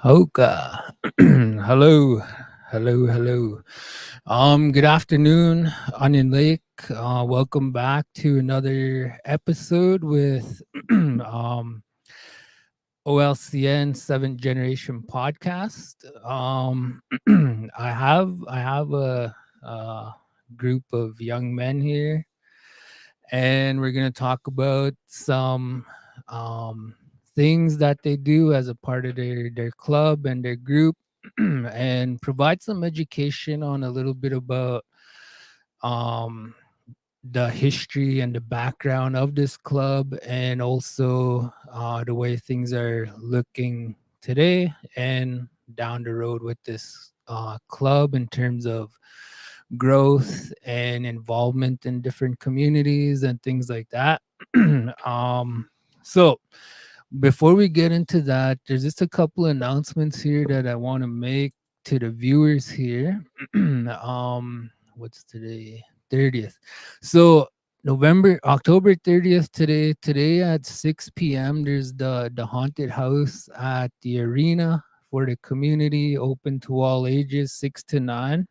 Hoka. Hello. Hello. Good afternoon, Onion Lake. Welcome back to another episode with OLCN Seventh Generation Podcast. I have a group of young men here, and we're gonna talk about some um, things that they do as a part of their club and their group, and provide some education on a little bit about um, the history and the background of this club, and also the way things are looking today and down the road with this club in terms of growth and involvement in different communities and things like that. So before we get into that, there's just a couple announcements here that I want to make to the viewers here. What's today? 30th. So October 30th today at 6 p.m. there's the haunted house at the arena for the community, open to all ages, 6 to 9.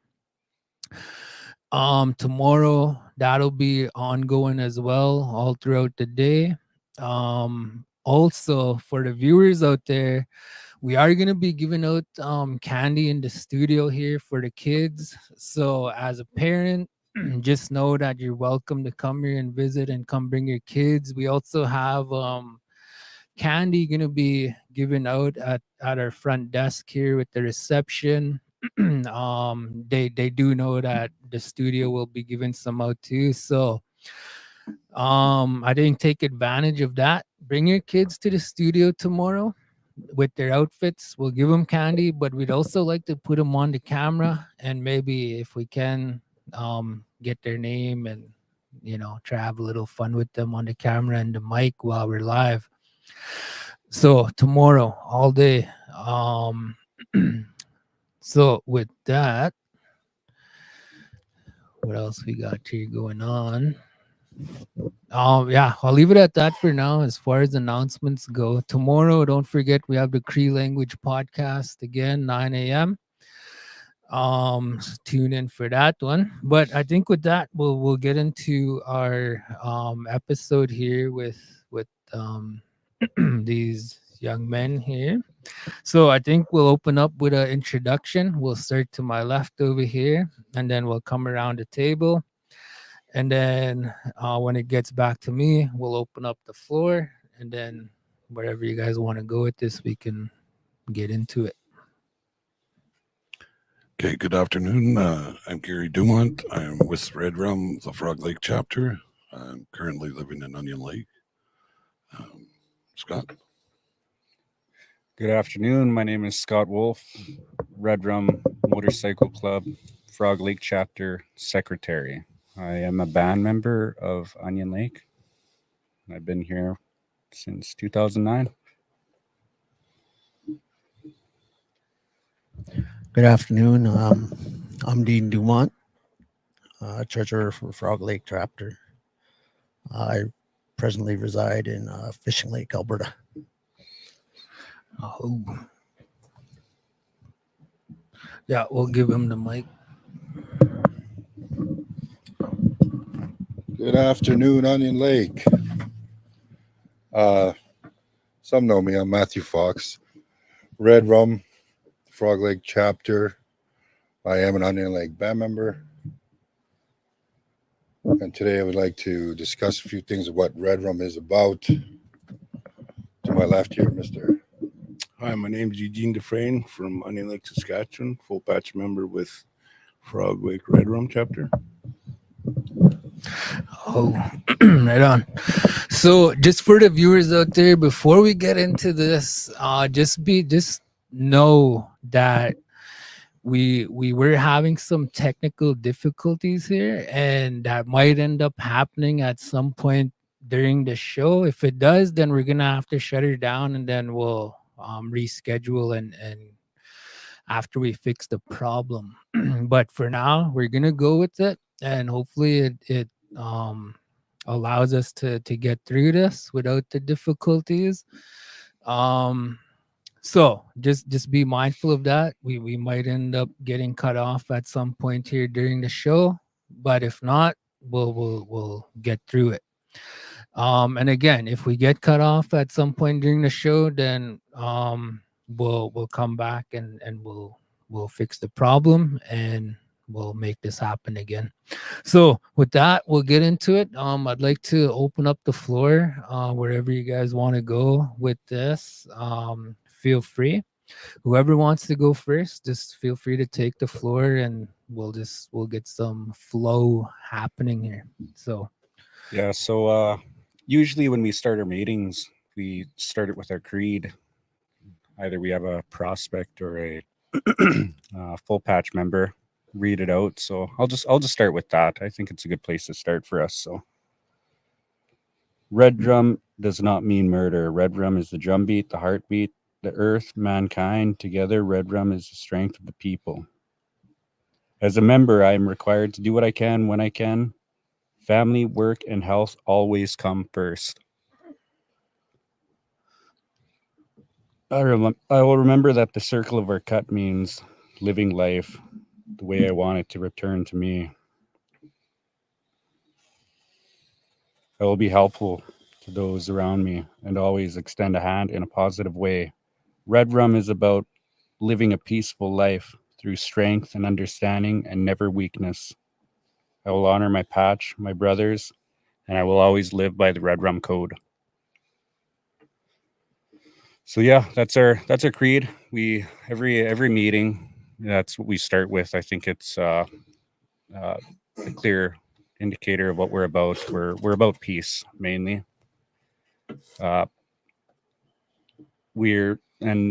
Tomorrow that'll be ongoing as well, all throughout the day. Also for the viewers out there, we are going to be giving out candy in the studio here for the kids. So as a parent, just know that you're welcome to come here and visit and come bring your kids. We also have candy going to be given out at our front desk here with the reception. They do know that the studio will be giving some out too. So I didn't take advantage of that. Bring your kids to the studio tomorrow with their outfits. We'll give them candy, but we'd also like to put them on the camera, and maybe if we can get their name and try to have a little fun with them on the camera and the mic while we're live. So tomorrow all day. So with that, what else we got here going on? Yeah, I'll leave it at that for now as far as announcements go. Tomorrow, don't forget we have the Cree Language podcast again, 9 a.m. Tune in for that one. But I think with that, we'll get into our episode here with these young men here. So I think we'll open up with an introduction. We'll start to my left over here, and then we'll come around the table. And then when it gets back to me, we'll open up the floor. And then wherever you guys want to go with this, we can get into it. Okay, good afternoon. I'm Gary Dumont. I'm with REDRUM, the Frog Lake chapter. I'm currently living in Onion Lake. Scott? Good afternoon. My name is Scott Wolf, Rum Motorcycle Club, Frog Lake chapter secretary. I am a band member of Onion Lake. I've been here since 2009. Good afternoon. I'm Dean Dumont, treasurer for Frog Lake Chapter. I presently reside in Fishing Lake, Alberta. Oh. Yeah, we'll give him the mic. Good afternoon, Onion Lake. Some know me. I'm Matthew Fox, REDRUM, Frog Lake chapter. I am an Onion Lake band member. And today I would like to discuss a few things of what REDRUM is about. To my left here, Mr. Hi, my name is Eugene Dufresne from Onion Lake, Saskatchewan, full patch member with Frog Lake REDRUM chapter. Oh, right on. So just for the viewers out there, before we get into this, just know that we were having some technical difficulties here, and that might end up happening at some point during the show. If it does, then we're gonna have to shut it down, and then we'll reschedule and after we fix the problem. But for now, we're gonna go with it, and hopefully it allows us to get through this without the difficulties. So just be mindful of that. We might end up getting cut off at some point here during the show, but if not, we'll get through it. And again, if we get cut off at some point during the show, then we'll come back and we'll fix the problem and we'll make this happen again. So with that, we'll get into it. I'd like to open up the floor wherever you guys want to go with this. Feel free. Whoever wants to go first, just feel free to take the floor and we'll get some flow happening here. So Yeah. So usually when we start our meetings, we start it with our creed. Either we have a prospect or a full patch member read it out. So I'll just start with that. I think it's a good place to start for us. So red drum does not mean murder. Red drum is the drum beat, the heartbeat, the earth, mankind. Together, red drum is the strength of the people. As a member, I am required to do what I can when I can. Family, work, and health always come first. I will remember that the circle of our cut means living life the way I want it to return to me. I will be helpful to those around me and always extend a hand in a positive way. Red Rum is about living a peaceful life through strength and understanding and never weakness. I will honor my patch, my brothers, and I will always live by the Red Rum code. So yeah, that's our creed. We every meeting, that's what we start with. I think it's a clear indicator of what we're about. We're about peace mainly. And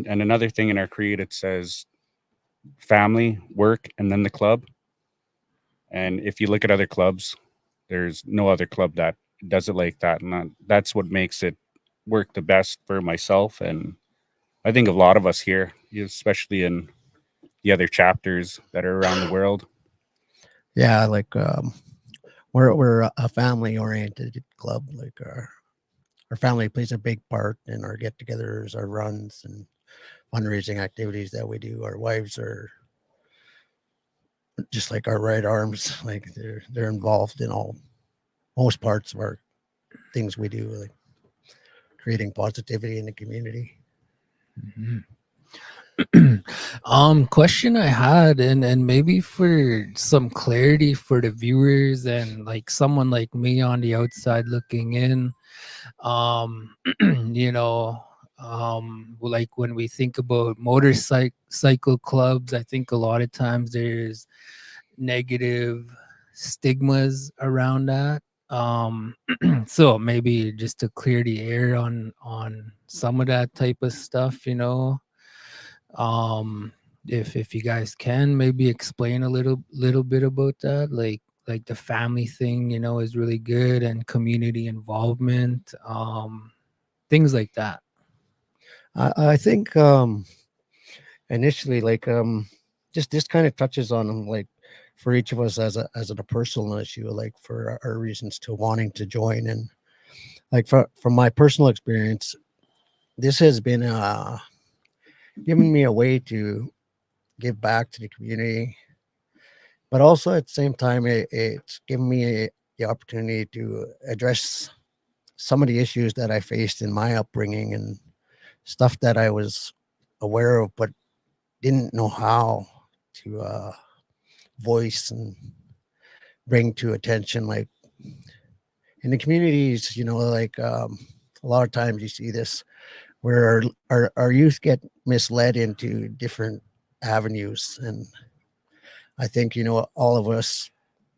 another thing in our creed, it says family, work, and then the club. And if you look at other clubs, there's no other club that does it like that, and that's what makes it work the best for myself, and I think a lot of us here, especially in the other chapters that are around the world. Yeah, like we're a family oriented club. Like our family plays a big part in our get-togethers, our runs, and fundraising activities that we do. Our wives are just like our right arms. Like they're involved in most parts of our things we do, like creating positivity in the community. Mhm. Question I had, and maybe for some clarity for the viewers and like someone like me on the outside looking in, you know, like when we think about motorcycle clubs, I think a lot of times there's negative stigmas around that. So maybe just to clear the air on some of that type of stuff, you know. um if you guys can maybe explain a little bit about that, like the family thing, you know, is really good, and community involvement, things like that. I think initially, like just this kind of touches on like for each of us as a personal issue, like for our reasons to wanting to join. And like from my personal experience, this has been given me a way to give back to the community, but also at the same time it's given me the opportunity to address some of the issues that I faced in my upbringing and stuff that I was aware of but didn't know how to voice and bring to attention. Like in the communities, you know, like a lot of times you see this where our youth get misled into different avenues. And I think, you know, all of us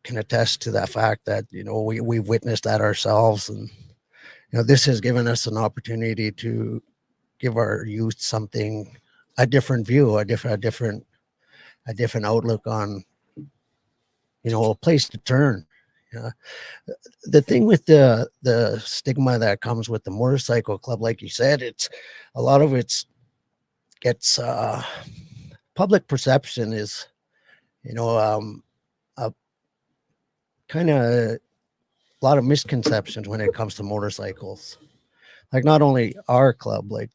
can attest to that fact that, you know, we've witnessed that ourselves. And, you know, this has given us an opportunity to give our youth something, a different view, a different outlook on, you know, a place to turn. Yeah. The thing with the stigma that comes with the motorcycle club, like you said, it's a lot of it's gets public perception is, you know, a kind of a lot of misconceptions when it comes to motorcycles. Like not only our club, like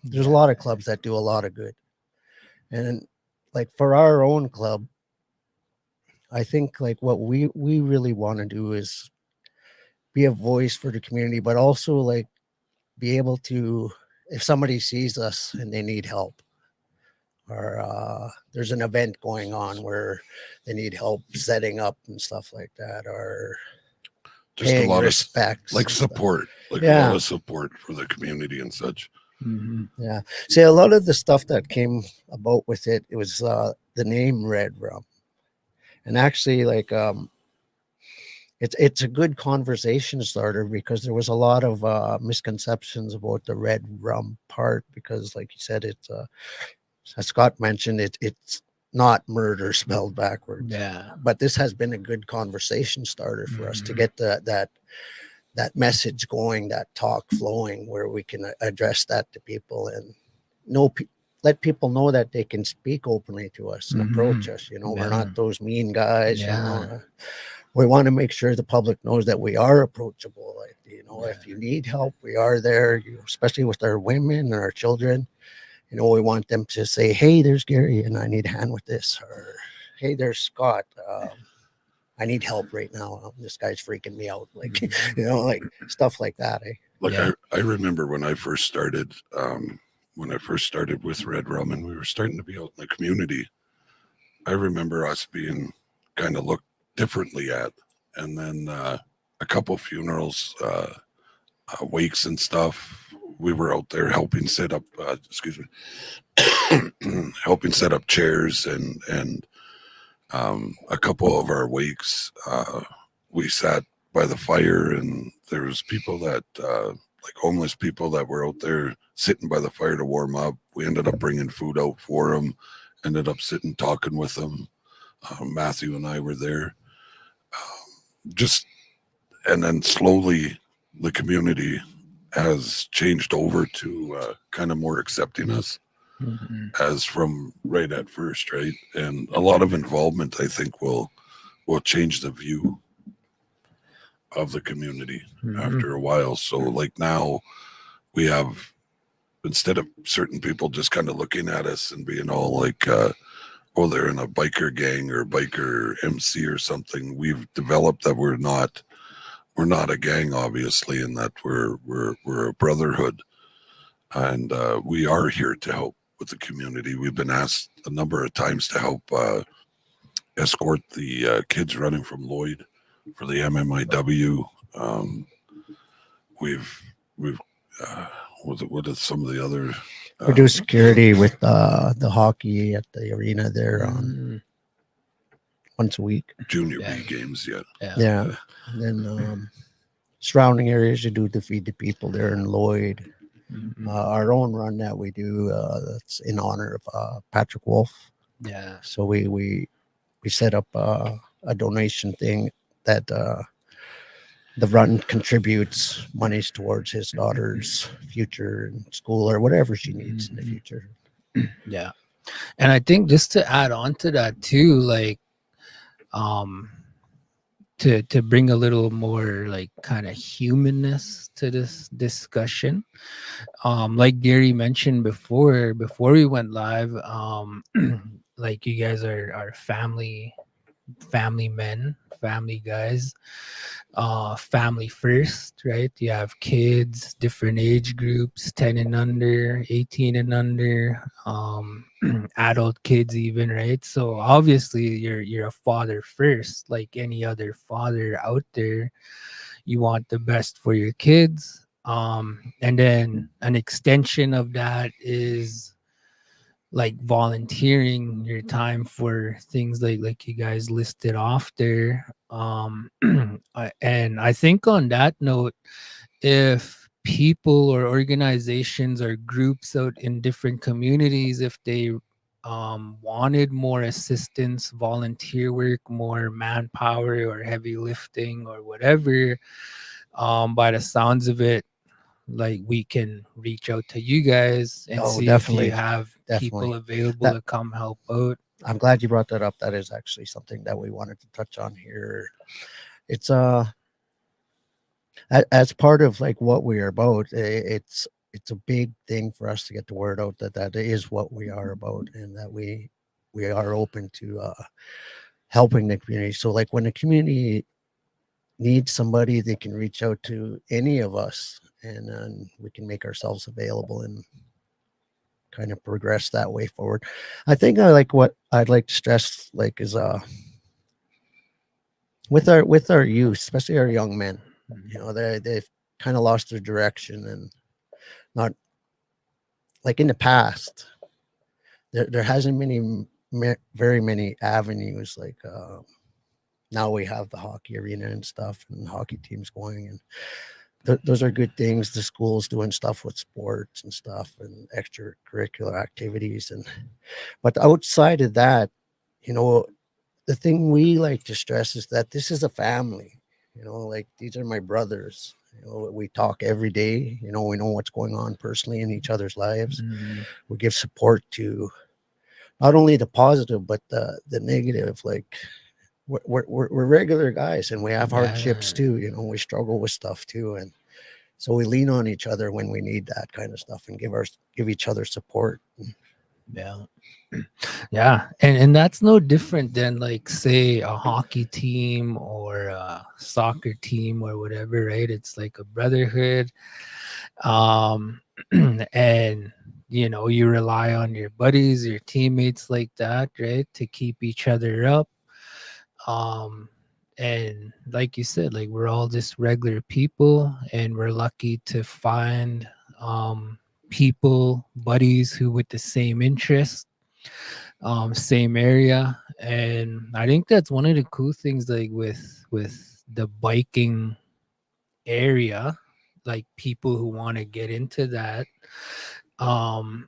There's a lot of clubs that do a lot of good. And like for our own club, I think like what we really want to do is be a voice for the community, but also like be able to, if somebody sees us and they need help, or there's an event going on where they need help setting up and stuff like that, or Just a paying lot respects, of like and stuff. support, like a Yeah. lot of support for the community and such. Yeah. See, a lot of the stuff that came about with it, it was the name Red Rum. And actually, like, it's a good conversation starter because there was a lot of misconceptions about the red rum part, because like you said, it's as Scott mentioned, it's not murder spelled backwards. Yeah. But this has been a good conversation starter for us to get that message going, that talk flowing, where we can address that to people and let people know that they can speak openly to us and approach us. You know, we're not those mean guys. You know, we want to make sure the public knows that we are approachable. Like, you know, if you need help, we are there. Especially with our women and our children. You know, we want them to say, "Hey, there's Gary, and I need a hand with this," or "Hey, there's Scott. I need help right now. This guy's freaking me out." Like, you know, like stuff like that. Eh? Like I remember when I first started with Red Rum and we were starting to be out in the community, I remember us being kind of looked differently at. And then a couple funerals, wakes and stuff, we were out there helping set up, helping set up chairs and a couple of our wakes, we sat by the fire, and there was people that like homeless people that were out there sitting by the fire to warm up. We ended up bringing food out for them, ended up sitting talking with them. Matthew and I were there, and then slowly the community has changed over to kind of more accepting us as from right at first, right? And a lot of involvement, I think, will change the view of the community after a while. So like now we have, instead of certain people just kind of looking at us and being all like, oh, they're in a biker gang or biker MC or something, we've developed that we're not a gang, obviously, and that we're a brotherhood, and we are here to help with the community. We've been asked a number of times to help escort the kids running from Lloyd for the MMIW. We've what are some of the other? We do security with the hockey at the arena there once a week. Junior B games, Yeah. And then surrounding areas, you do to feed the people there in Lloyd. Our own run that we do, that's in honor of Patrick Wolf. Yeah. So we set up a donation thing that the run contributes monies towards his daughter's future in school or whatever she needs in the future. Yeah. And I think just to add on to that too, like to bring a little more like kind of humanness to this discussion, like Gary mentioned before we went live, like you guys are family men, family guys, family first, right? You have kids, different age groups, 10 and under, 18 and under, adult kids even, right? So obviously you're a father first, like any other father out there. You want the best for your kids, and then an extension of that is like volunteering your time for things like you guys listed off there. And I think on that note, if people or organizations or groups out in different communities, if they wanted more assistance, volunteer work, more manpower or heavy lifting or whatever, by the sounds of it, like we can reach out to you guys and see definitely, if you have people available to come help out. I'm glad you brought that up. That is actually something that we wanted to touch on here. It's as part of like what we're about, it's it's a big thing for us to get the word out that that is what we are about, and that we are open to helping the community. So like when the community needs somebody, they can reach out to any of us, and we can make ourselves available and kind of progress that way forward. I think what I'd like to stress like is with our youth, especially our young men, you know, they've kind of lost their direction, and not like in the past there hasn't been very many avenues like now we have the hockey arena and stuff, and hockey teams going, and those are good things. The school's doing stuff with sports and stuff and extracurricular activities, and but outside of that, you know, the thing we like to stress is that this is a family. You know, like these are my brothers. You know, we talk every day. You know, we know what's going on personally in each other's lives. We give support to not only the positive but the negative. Like we're regular guys, and we have hardships too. You know, we struggle with stuff too, and so we lean on each other when we need that kind of stuff, and give each other support. Yeah. Yeah. And that's no different than like say a hockey team or a soccer team or whatever, right? It's like a brotherhood. And you know, you rely on your buddies, your teammates like that, right? To keep each other up. And like you said, like we're all just regular people, and we're lucky to find people, buddies who with the same interests, same area. And I think that's one of the cool things, like with the biking area, like people who want to get into that, and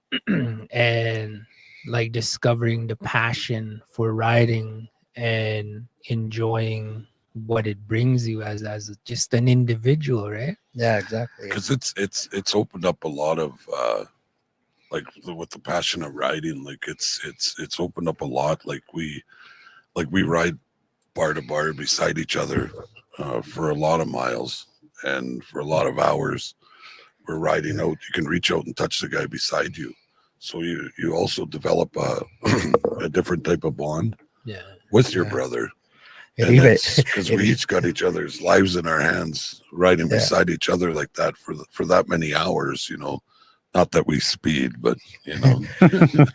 like discovering the passion for riding and enjoying what it brings you as just an individual, right? Yeah, exactly. Because it's opened up a lot of like with the passion of riding, like it's opened up a lot. Like we ride bar to bar beside each other for a lot of miles and for a lot of hours. We're riding out, you can reach out and touch the guy beside you, so you also develop a different type of bond with your brother. And it's because we each got each other's lives in our hands, riding beside each other like that for that many hours, you know. Not that we speed, but you know,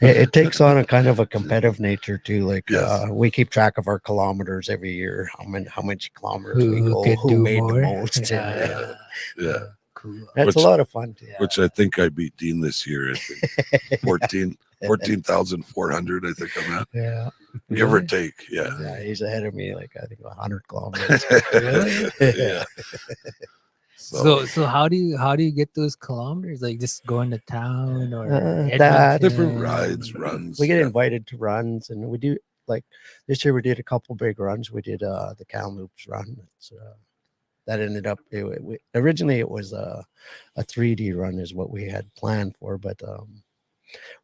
it takes on a kind of a competitive nature too. Like we keep track of our kilometers every year, how much kilometers we go, who made more? The most. Yeah. Cool. That's a lot of fun too. Which I think I beat Dean this year. I think 14,400. I think I'm at. Yeah. Give or take. Yeah. Yeah, he's ahead of me, like I think 100 kilometers. Yeah. So how do you get those kilometers? Like just going to town or different runs. We get invited to runs, and we do, like this year we did a couple big runs. We did the Kamloops run. It's that ended up originally it was a 3D run is what we had planned for, but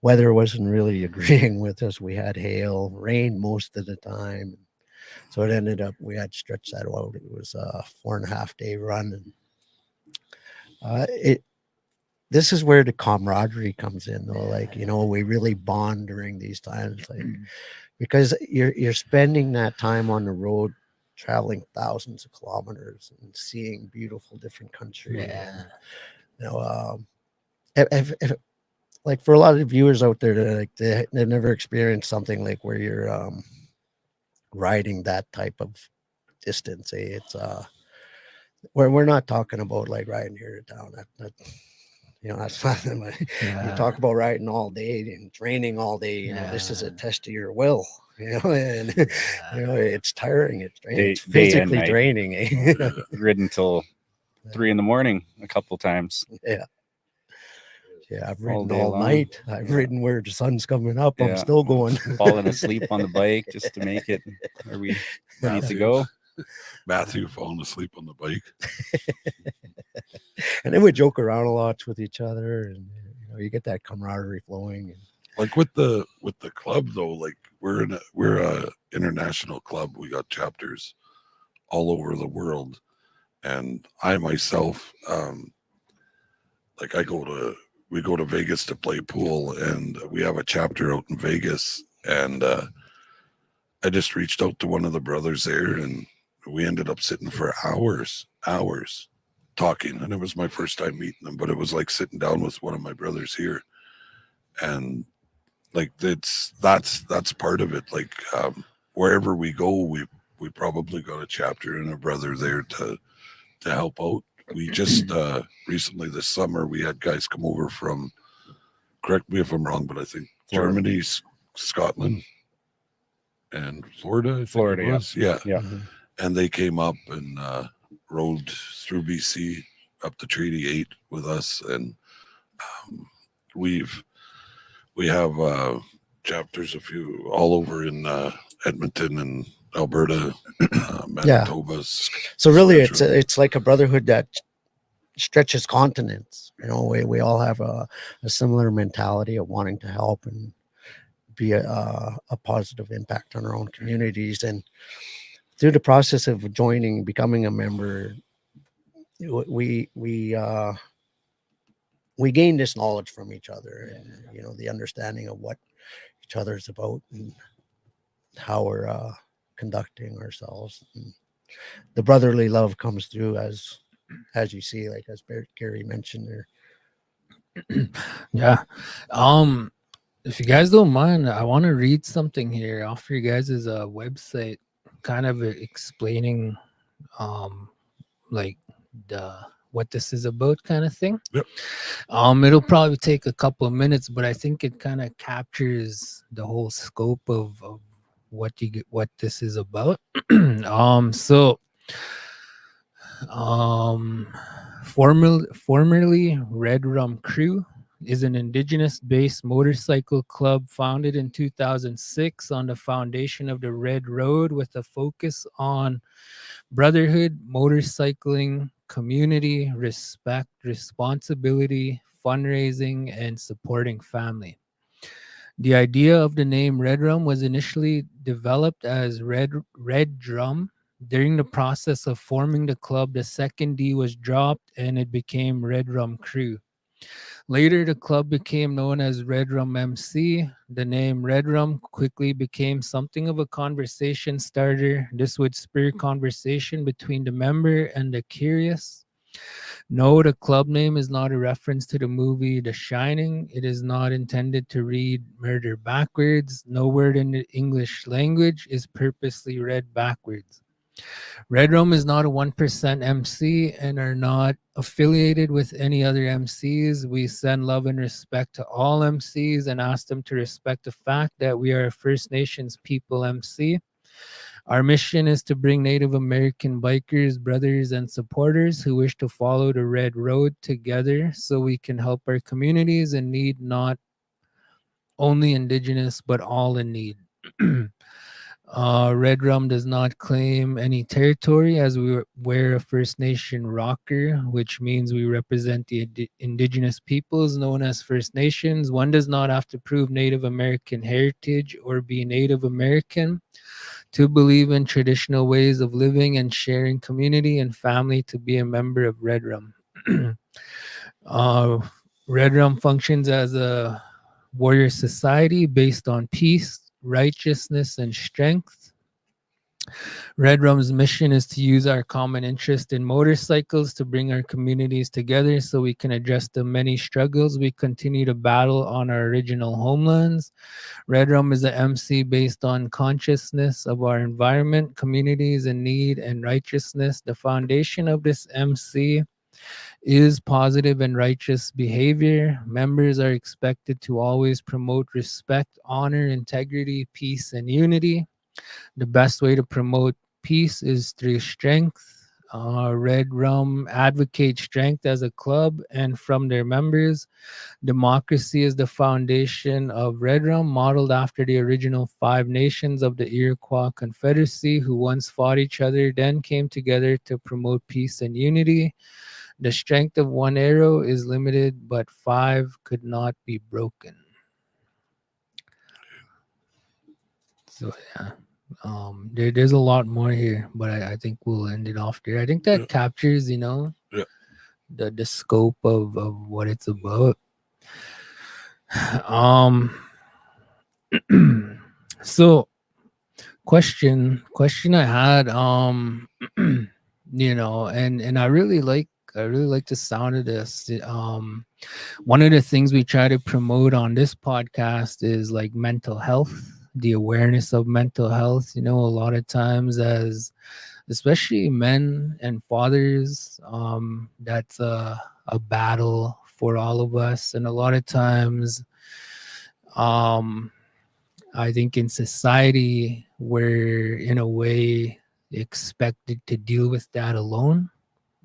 weather wasn't really agreeing with us. We had hail, rain most of the time, so it ended up we had to stretch that out. It was a 4.5 day run, and this is where the camaraderie comes in, though. Like, you know, we really bond during these times, like because you're spending that time on the road, traveling thousands of kilometers and seeing beautiful different countries. And, you know, if like for a lot of the viewers out there, like they've never experienced something like where you're riding that type of distance. It's where we're not talking about like riding here to town. That you know, that's nothing. You talk about riding all day and training all day. You know, this is a test of your will. You know, and you know it's tiring. It's draining. It's physically draining. Ridden till 3 a.m. a couple times. Yeah, I've ridden all night. I've ridden where the sun's coming up. I'm still going. Falling asleep on the bike just to make it where we need to go. Matthew falling asleep on the bike. And then we joke around a lot with each other, and you know, you get that camaraderie flowing. And like with the club though, like we're a international club. We got chapters all over the world, and I myself like I go to we go to Vegas to play pool, and we have a chapter out in Vegas. And I just reached out to one of the brothers there, and we ended up sitting for hours talking. And it was my first time meeting them, but it was like sitting down with one of my brothers here. And like that's part of it. Like wherever we go, we probably got a chapter and a brother there to help out. We just recently this summer we had guys come over from, correct me if I'm wrong, but I think Florida. Germany, Scotland, and Florida. I think Florida, it was. Yeah. Yeah. Mhm. And they came up and rode through BC up to Treaty 8 with us, and we have chapters a few all over in Edmonton and Alberta, Manitoba. So really, Saskatchewan. it's like a brotherhood that stretches continents. You know, we all have a similar mentality of wanting to help and be a positive impact on our own communities. And through the process of joining, becoming a member, we gain this knowledge from each other, and you know, the understanding of what each other's about and how we're conducting ourselves. And the brotherly love comes through as you see, like as Gary mentioned there. Yeah. If you guys don't mind, I want to read something here off your guys' website, kind of explaining like the what this is about kind of thing. Yep. It'll probably take a couple of minutes, but I think it kind of captures the whole scope of what this is about. Formerly Red Rum Crew is an indigenous-based motorcycle club founded in 2006 on the foundation of the Red Road, with a focus on brotherhood, motorcycling, community, respect, responsibility, fundraising, and supporting family. The idea of the name Red Rum was initially developed as REDRUM. During the process of forming the club, the second D was dropped and it became Red Rum Crew. Later, the club became known as Red Rum MC. The name Red Rum quickly became something of a conversation starter. This would spur conversation between the member and the curious. No, the club name is not a reference to the movie The Shining. It is not intended to read murder backwards. No word in the English language is purposely read backwards. Red Rum is not a 1% MC and are not affiliated with any other MCs. We send love and respect to all MCs and ask them to respect the fact that we are a First Nations people MC. Our mission is to bring Native American bikers, brothers, and supporters who wish to follow the Red Road together so we can help our communities in need, not only Indigenous, but all in need. Red Rum does not claim any territory, as we wear a First Nation rocker, which means we represent the Indigenous peoples known as First Nations. One does not have to prove Native American heritage or be Native American to believe in traditional ways of living and sharing community and family to be a member of Red Rum. Red Rum functions as a warrior society based on peace, righteousness, and strength. Red Rum's mission is to use our common interest in motorcycles to bring our communities together so we can address the many struggles we continue to battle on our original homelands. Red Rum is an MC based on consciousness of our environment, communities in need, and righteousness. The foundation of this MC is positive and righteous behavior. Members are expected to always promote respect, honor, integrity, peace, and unity. The best way to promote peace is through strength. Red Rum advocates strength as a club and from their members. Democracy is the foundation of Red Rum, modeled after the original 5 nations of the Iroquois Confederacy, who once fought each other, then came together to promote peace and unity. The strength of one arrow is limited, but 5 could not be broken. So yeah, there's a lot more here, but I think we'll end it off there. I think that captures, Yeah. the scope of what it's about. Um. So, question I had. And I really like the sound of this. One of the things we try to promote on this podcast is like mental health, the awareness of mental health. A lot of times, as especially men and fathers, that's a battle for all of us. And a lot of times, um, I think in society, we're in a way expected to deal with that alone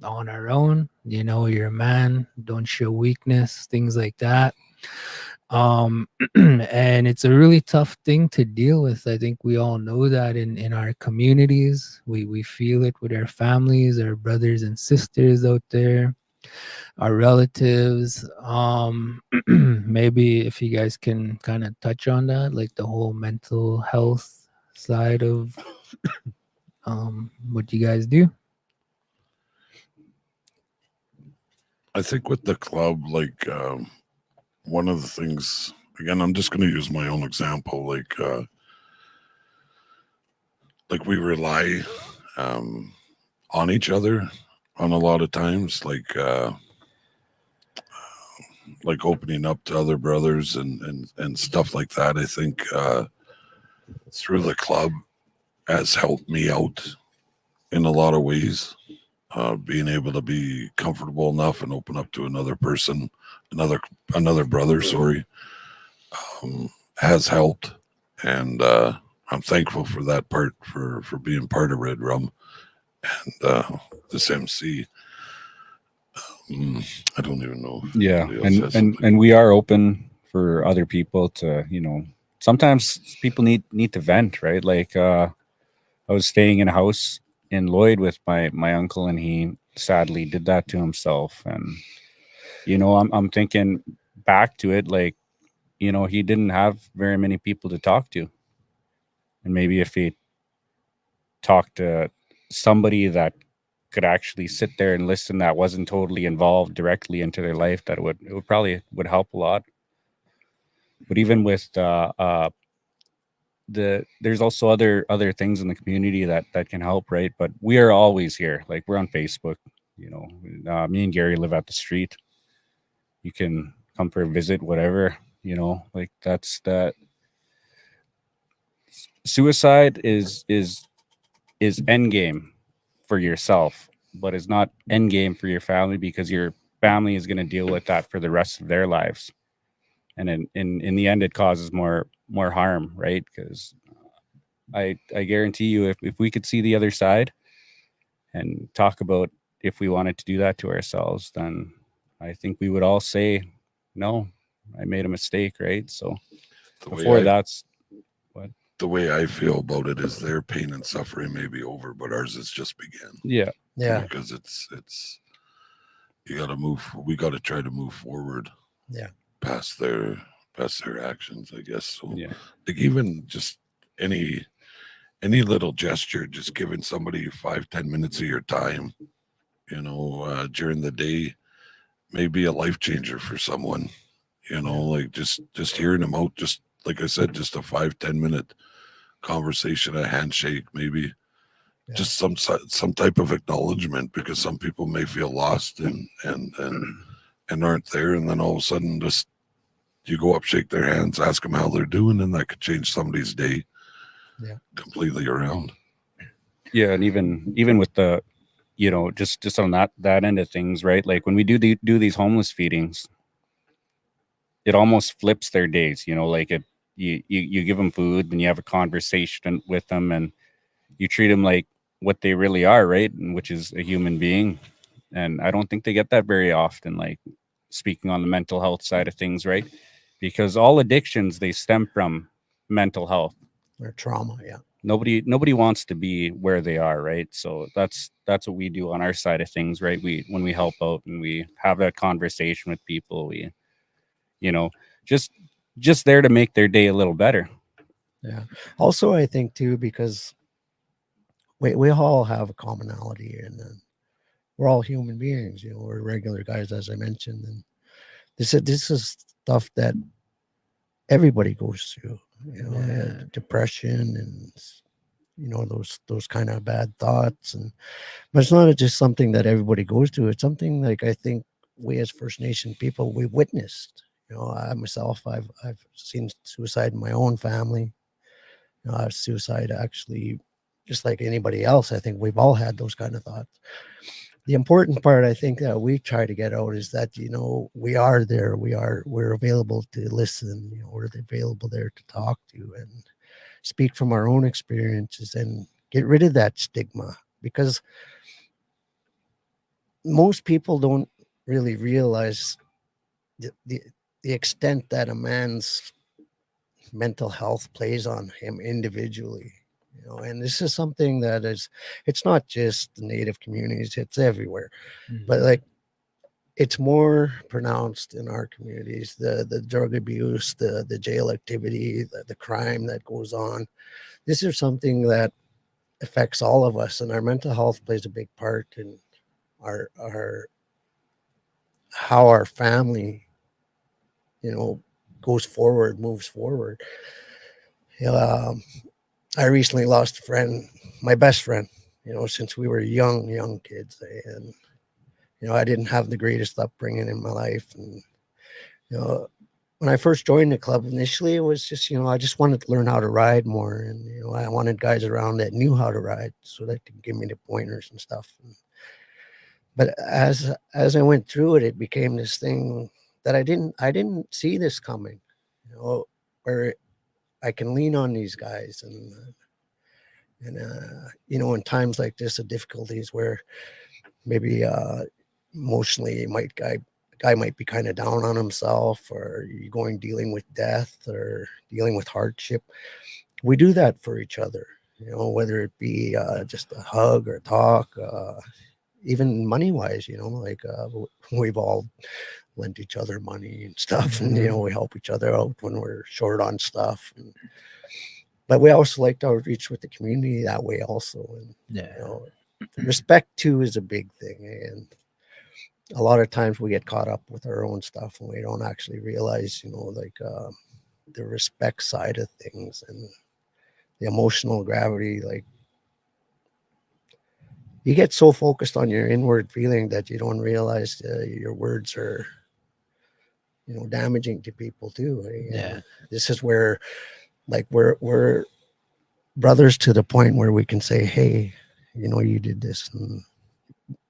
on our own. You're a man, don't show weakness, things like that. And it's a really tough thing to deal with. I think we all know that in our communities. We feel it with our families, our brothers and sisters out there, our relatives. Maybe if you guys can kind of touch on that, like the whole mental health side of what you guys do. I think with the club, like one of the things, again, I'm just going to use my own example, like we rely on each other on a lot of times, like opening up to other brothers and stuff like that. I think through the club has helped me out in a lot of ways. Being able to be comfortable enough and open up to another person, another brother, sorry, has helped, and I'm thankful for that part, for being part of Red Rum and this MC. I don't even know. If Yeah, anybody else has and something. we are open for other people to, sometimes people need to vent, right? Like I was staying in a house in Lloyd with my uncle, and he sadly did that to himself. And I'm thinking back to it, like, he didn't have very many people to talk to, and maybe if he talked to somebody that could actually sit there and listen, that wasn't totally involved directly into their life, that it would probably would help a lot. But even with there's also other things in the community that can help, right? But we are always here, like we're on Facebook. Me and Gary live at the street. You can come for a visit, whatever. Like that's that. Suicide is end game for yourself, but it's not end game for your family, because your family is going to deal with that for the rest of their lives. And in the end, it causes more harm, right? Because I guarantee you, if we could see the other side and talk about if we wanted to do that to ourselves, then I think we would all say, no, I made a mistake, right? So The way before I that's what. the way I feel about it is their pain and suffering may be over, but ours has just begun. Yeah. Yeah. Because it's you got to move. We got to try to move forward. Yeah. Past their actions, I guess. So, Yeah. like even just any little gesture, just giving somebody 5-10 minutes of your time, during the day, may be a life changer for someone. Like just hearing them out, just like I said, just a 5-10 minute conversation, a handshake, maybe Yeah. just some type of acknowledgement, because some people may feel lost and aren't there, and then all of a sudden just you go up, shake their hands, ask them how they're doing, and that could change somebody's day. Yeah. Completely around. Yeah, and even with the, just on that end of things, right? Like when we do these homeless feedings, it almost flips their days. Like you give them food, and you have a conversation with them, and you treat them like what they really are, right? And which is a human being. And I don't think they get that very often. Like speaking on the mental health side of things, right? Because all addictions, they stem from mental health. Or trauma. Yeah. Nobody wants to be where they are, right? So that's what we do on our side of things, right? When we help out and we have that conversation with people, we you know just there to make their day a little better. Yeah. Also, I think too, because we all have a commonality, and we're all human beings. We're regular guys, as I mentioned, and This is stuff that everybody goes through, Yeah. depression and those kind of bad thoughts. And but it's not just something that everybody goes through. It's something like I think we as First Nation people, we witnessed. I myself, I've seen suicide in my own family. Suicide actually, just like anybody else. I think we've all had those kind of thoughts. The important part I think that we try to get out is that we are there, we're available to listen, we're available there to talk to and speak from our own experiences and get rid of that stigma, because most people don't really realize the extent that a man's mental health plays on him individually. And this is something that it's not just the Native communities, it's everywhere. But like, it's more pronounced in our communities, the drug abuse, the jail activity, the crime that goes on. This is something that affects all of us, and our mental health plays a big part in our how our family goes forward, moves forward. um, I recently lost a friend, my best friend, since we were young kids. And I didn't have the greatest upbringing in my life. And you know when I first joined the club, initially it was just, I just wanted to learn how to ride more. And, I wanted guys around that knew how to ride so they could give me the pointers and stuff. But as I went through it, it became this thing that I didn't see this coming, where I can lean on these guys. And in times like this, of difficulties where maybe emotionally guy might be kind of down on himself, or you're dealing with death or dealing with hardship. We do that for each other, whether it be just a hug or talk, even money wise, like we've all lent each other money and stuff. And we help each other out when we're short on stuff. But we also like to outreach with the community that way also. And respect too is a big thing. And a lot of times we get caught up with our own stuff and we don't actually realize, the respect side of things and the emotional gravity. Like, you get so focused on your inward feeling that you don't realize your words are, damaging to people too. And this is where, like, we're brothers to the point where we can say, hey, you did this, and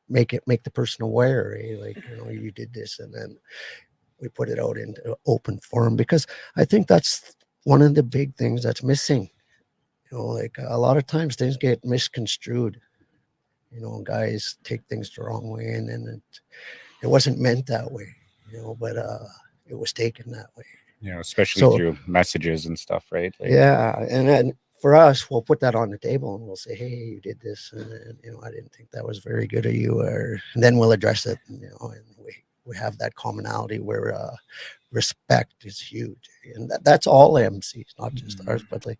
make the person aware, like, you did this. And then we put it out into open forum, because I think that's one of the big things that's missing. Like, a lot of times things get misconstrued. Guys take things the wrong way, and then it wasn't meant that way, but it was taken that way. Especially through messages and stuff, right? Like, yeah. And then for us, we'll put that on the table and we'll say, hey, you did this, and I didn't think that was very good of you. And then we'll address it, and we have that commonality where respect is huge. And that's all MCs, not just ours. But like,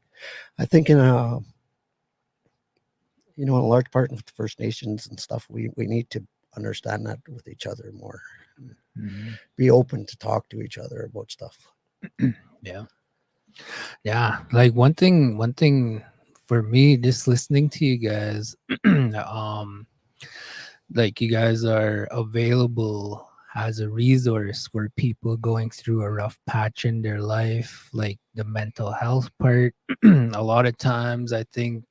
I think in a large part of the First Nations and stuff, we need to understand that with each other more. Be open to talk to each other about stuff. Yeah, like one thing for me, just listening to you guys, like, you guys are available as a resource for people going through a rough patch in their life, like the mental health part. A lot of times I think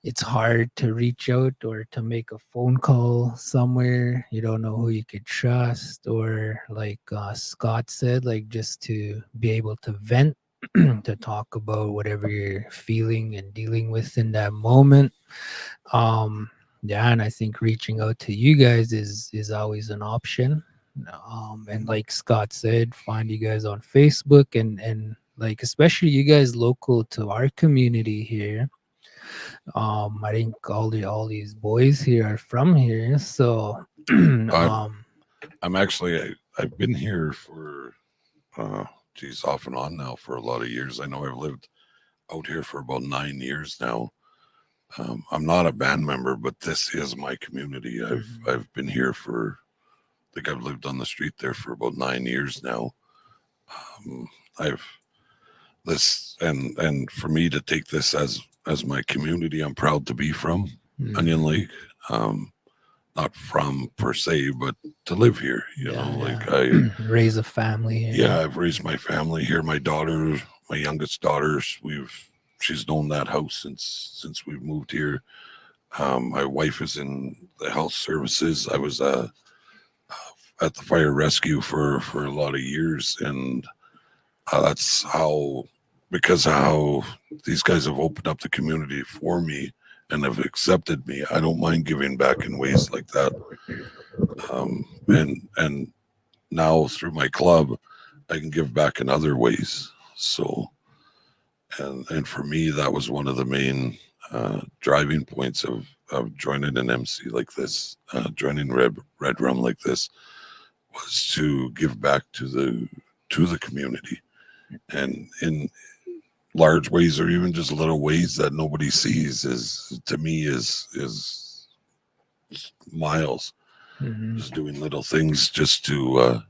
it's hard to reach out or to make a phone call somewhere. You don't know who you could trust, or like Scott said, like, just to be able to vent, to talk about whatever you're feeling and dealing with in that moment. And I think reaching out to you guys is always an option. And like Scott said, find you guys on Facebook, and like, especially you guys local to our community here. I think all these boys here are from here, so I'm actually I've been here for off and on now for a lot of years. I know I've lived out here for about 9 years now. I'm not a band member, but this is my community. I've been here for think I've lived on the street there for about 9 years now. I've this and for me to take this as my community, I'm proud to be from Onion Lake. Not from per se, but to live here, you know, like I raise a family here. yeah, I've raised my family here. My daughter, my youngest daughter, she's known that house since we've moved here. My wife is in the health services. I was at the fire rescue for a lot of years, and that's because of how these guys have opened up the community for me and have accepted me. I don't mind giving back in ways like that. And now through my club, I can give back in other ways. So, and for me, that was one of the main driving points of joining an MC like this, joining Red Rum like this, was to give back to the community, and in large ways or even just little ways that nobody sees is to me is miles. Just doing little things just to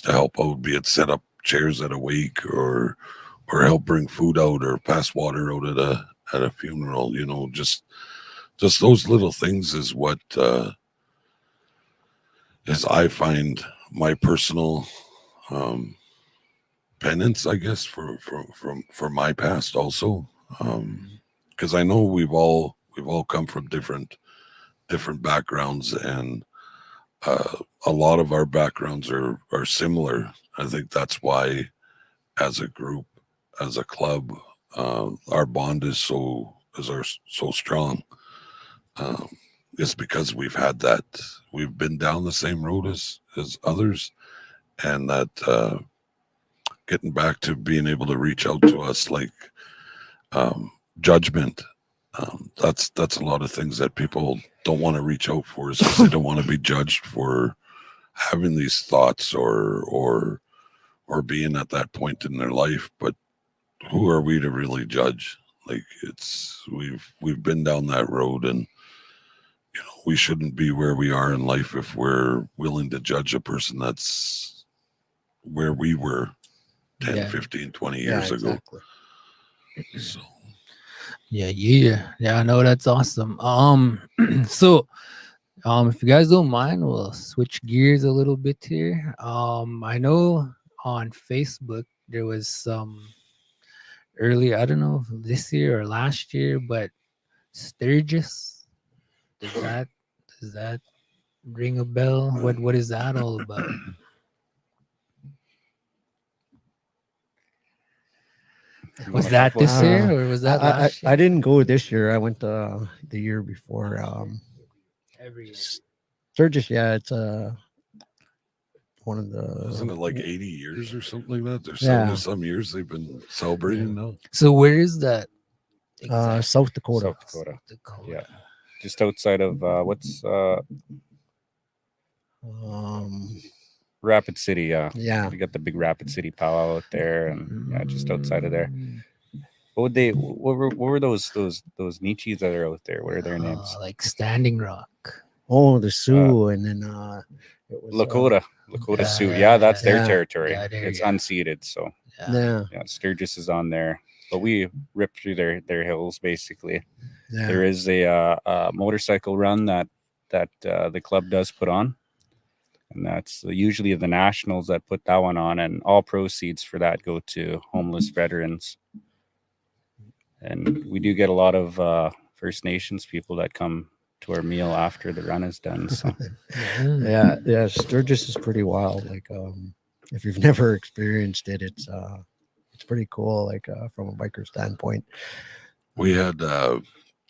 help out, be it set up chairs at a wake or help bring food out or pass water out at a funeral, you know, just those little things is what is I find my personal penance, I guess, for my past also, because I know we've all come from different backgrounds, and a lot of our backgrounds are similar. I think that's why, as a group, as a club, our bond is so strong. It's because we've had that, we've been down the same road as others, and that getting back to being able to reach out to us, like judgment. That's a lot of things that people don't want to reach out for, is because they don't want to be judged for having these thoughts or being at that point in their life. But who are we to really judge? Like, we've been down that road, and you know, we shouldn't be where we are in life if we're willing to judge a person that's where we were 10, 15, 20 years ago. So Yeah, I know, that's awesome. So if you guys don't mind, we'll switch gears a little bit here. I know on Facebook there was some earlier, I don't know if this year or last year, but Sturgis, does that ring a bell? What is that all about? Was that this year or was that last year? I didn't go this year. I went the year before. Every year. Sturgis, yeah, it's one of isn't the it like 80 years or something like that? There's Yeah. some years they've been celebrating now. So where is that? South Dakota. South Dakota. Dakota. Yeah. Just outside of what's Rapid City. Yeah. We got the big Rapid City powwow out there, and yeah, just outside of there. What were those Nietzsches that are out there? What are their names? Like Standing Rock. Oh, the Sioux, and then it was Lakota Sioux. Yeah, that's their yeah, territory. yeah, there It's you go. unceded, so yeah, yeah, Sturgis is on there. But we rip through their hills basically. yeah. There is a motorcycle run that the club does put on, and that's usually the nationals that put that one on, and all proceeds for that go to homeless veterans. And we do get a lot of First Nations people that come to our meal after the run is done. So Yeah. Sturgis is pretty wild. Like, if you've never experienced it, it's pretty cool. Like, from a biker standpoint. We had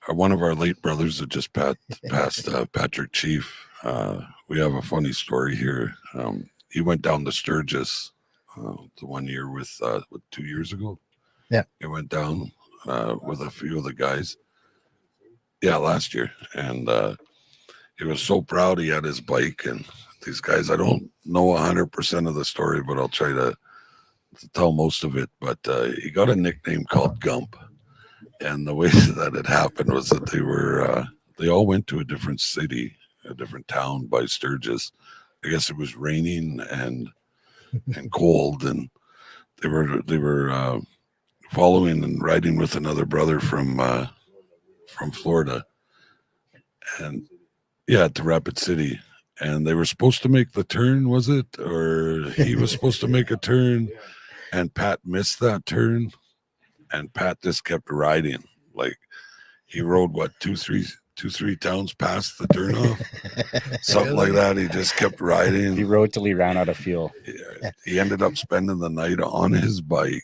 one of our late brothers that just passed, Patrick Chief. We have a funny story here. He went down to Sturgis the one year with 2 years ago. Yeah, he went down with a few of the guys. Yeah, last year, and he was so proud. He had his bike, and these guys, I don't know 100% of the story, but I'll try to tell most of it. But he got a nickname called Gump, and the way that it happened was that they all went to a different city, a different town by Sturgis, I guess it was raining and cold, and they were following and riding with another brother from Florida, and yeah, to Rapid City, and they were supposed to make the turn, was it, or he was supposed to make a turn, and Pat missed that turn, and Pat just kept riding. Like he rode what two, three towns past the turnoff, something like that. He just kept riding. He rode till he ran out of fuel. He ended up spending the night on his bike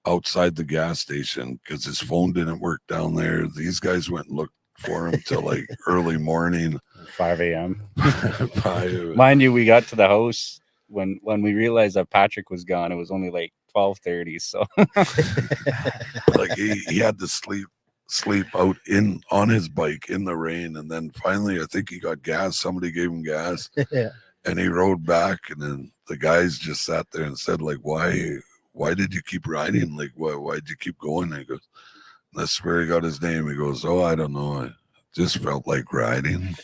outside the gas station because his phone didn't work down there. These guys went and looked for him till like early morning, 5 a.m. 5. Mind you, we got to the house when we realized that Patrick was gone. It was only like 12:30. So Like he had to sleep out on his bike in the rain, and then finally I think he got gas. Somebody gave him gas, Yeah. and he rode back, and then the guys just sat there and said, like, why did you keep riding? Like, why'd you keep going? And he goes, that's where he got his name. He goes, oh, I don't know, I just felt like riding.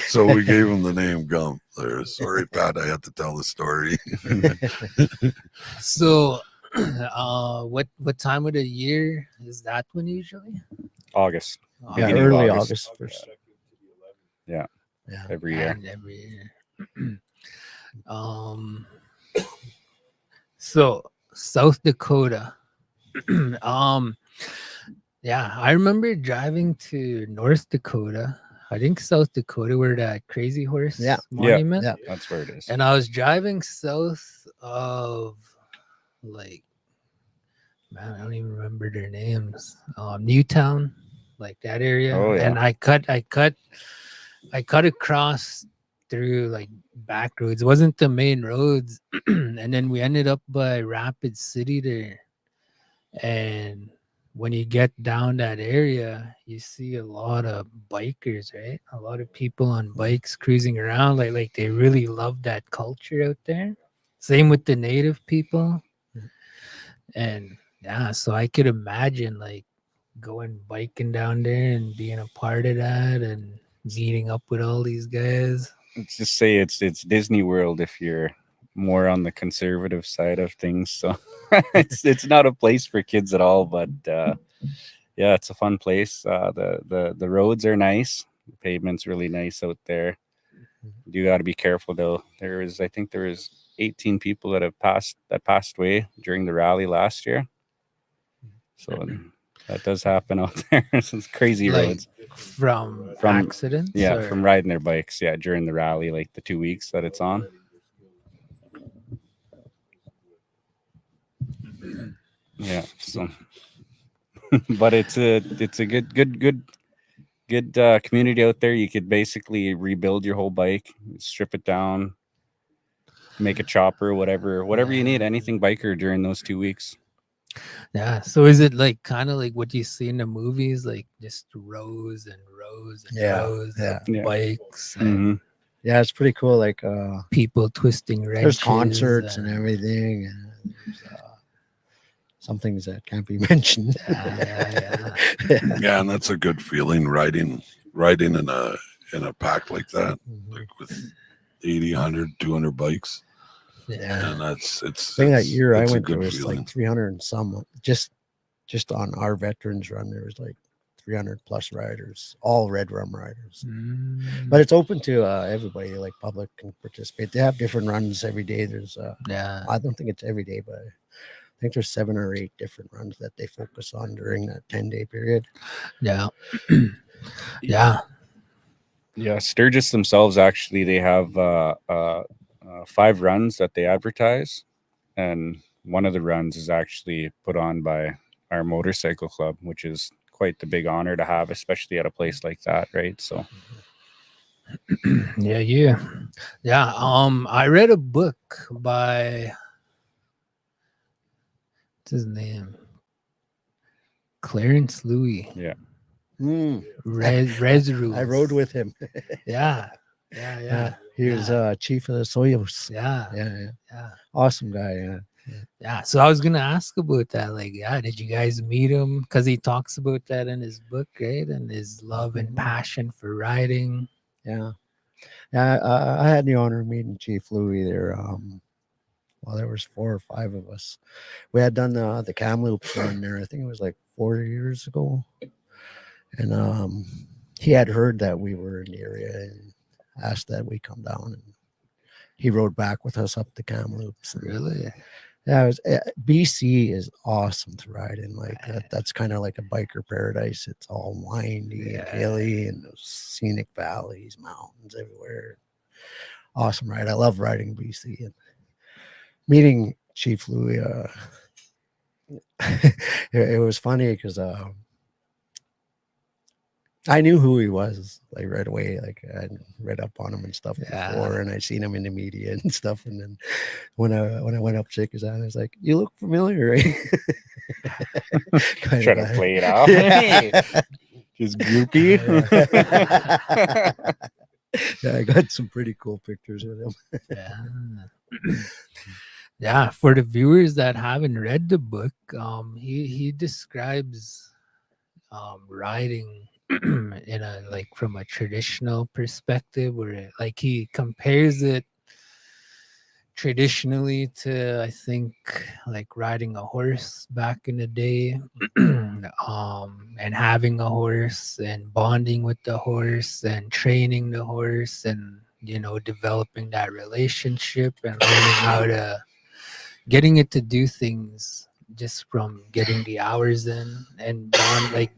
So we gave him the name Gump there. Sorry, Pat, I had to tell the story. So, what time of the year is that one usually? August, Yeah, Beginning of early August. August first. Yeah. Yeah. every year. And every year. So South Dakota. Yeah, I remember driving to North Dakota. I think South Dakota, where that Crazy Horse Yeah. monument. Yeah. That's where it is. And I was driving south of, like, man, I don't even remember their names. Newtown, like that area. Oh, yeah. And I cut across through like back roads. It wasn't the main roads. And then we ended up by Rapid City there. And when you get down that area, you see a lot of bikers, right? A lot of people on bikes cruising around. Like they really love that culture out there. Same with the native people. And yeah, so I could imagine like going biking down there and being a part of that and meeting up with all these guys. Let's just say it's Disney World if you're more on the conservative side of things. So it's not a place for kids at all. But yeah, it's a fun place. The roads are nice. The pavement's really nice out there. You got to be careful though. I think there was 18 people that passed away during the rally last year. So that does happen out there. It's crazy Like, roads. From From- accidents? Yeah, or- from riding their bikes. Yeah, during the rally, like the 2 weeks that it's on. Yeah. So, but it's a good community out there. You could basically rebuild your whole bike, strip it down, make a chopper, whatever you need, anything biker during those 2 weeks. Yeah. So is it like kind of like what you see in the movies, like just rows and rows and Yeah, rows yeah. of Yeah. bikes and Mhm. Yeah, it's pretty cool. Like people twisting wrenches? there's concerts and everything, and there's, some things that can't be mentioned. Yeah. Yeah, and that's a good feeling riding in a pack like that, like with 80, 100, 200 bikes. Yeah. And it's I think that year I it's a went to good was feeling. like 300 and some. Just on our veterans run, there was like 300 plus riders, all REDRUM riders. Mm, But it's open to everybody. Like public can participate. They have different runs every day. There's yeah. I don't think it's every day, but I think there's 7 or 8 different runs that they focus on during that 10-day period. Yeah. Yeah. Yeah, Sturgis themselves actually they have 5 runs that they advertise, and one of the runs is actually put on by our motorcycle club, which is quite the big honor to have, especially at a place like that, right? So Yeah. I read a book by, what's his name? Clarence Louis. yeah, REDRUM. I rode with him. Yeah. He was chief of the Soyuz. Yeah. Yeah. Awesome guy. Yeah. Yeah. So I was gonna ask about that. Like, yeah, did you guys meet him? Because he talks about that in his book, right? And his love and passion for riding. Yeah. Yeah, I had the honor of meeting Chief Louis there. Well, there was 4 or 5 of us. We had done the Kamloops run there. I think it was like 4 years ago, and he had heard that we were in the area and asked that we come down, and he rode back with us up the Kamloops. And, Really? yeah, it was, BC is awesome to ride in. Like that's kind of like a biker paradise. It's all windy and hilly, and those scenic valleys, mountains everywhere. Awesome ride. I love riding BC, and meeting Chief Louis. It was funny because I knew who he was like right away. Like I read up on him and stuff before, and I seen him in the media and stuff. And then when I went up to shake his hand, I was like, "You look familiar." Right? Trying to play it off. Yeah. Just groupie. Yeah, I got some pretty cool pictures with him. Yeah. Yeah, for the viewers that haven't read the book, he describes riding in a like from a traditional perspective, where like he compares it traditionally to, I think, like riding a horse back in the day, and having a horse and bonding with the horse and training the horse and developing that relationship and learning how to getting it to do things just from getting the hours in and bond, like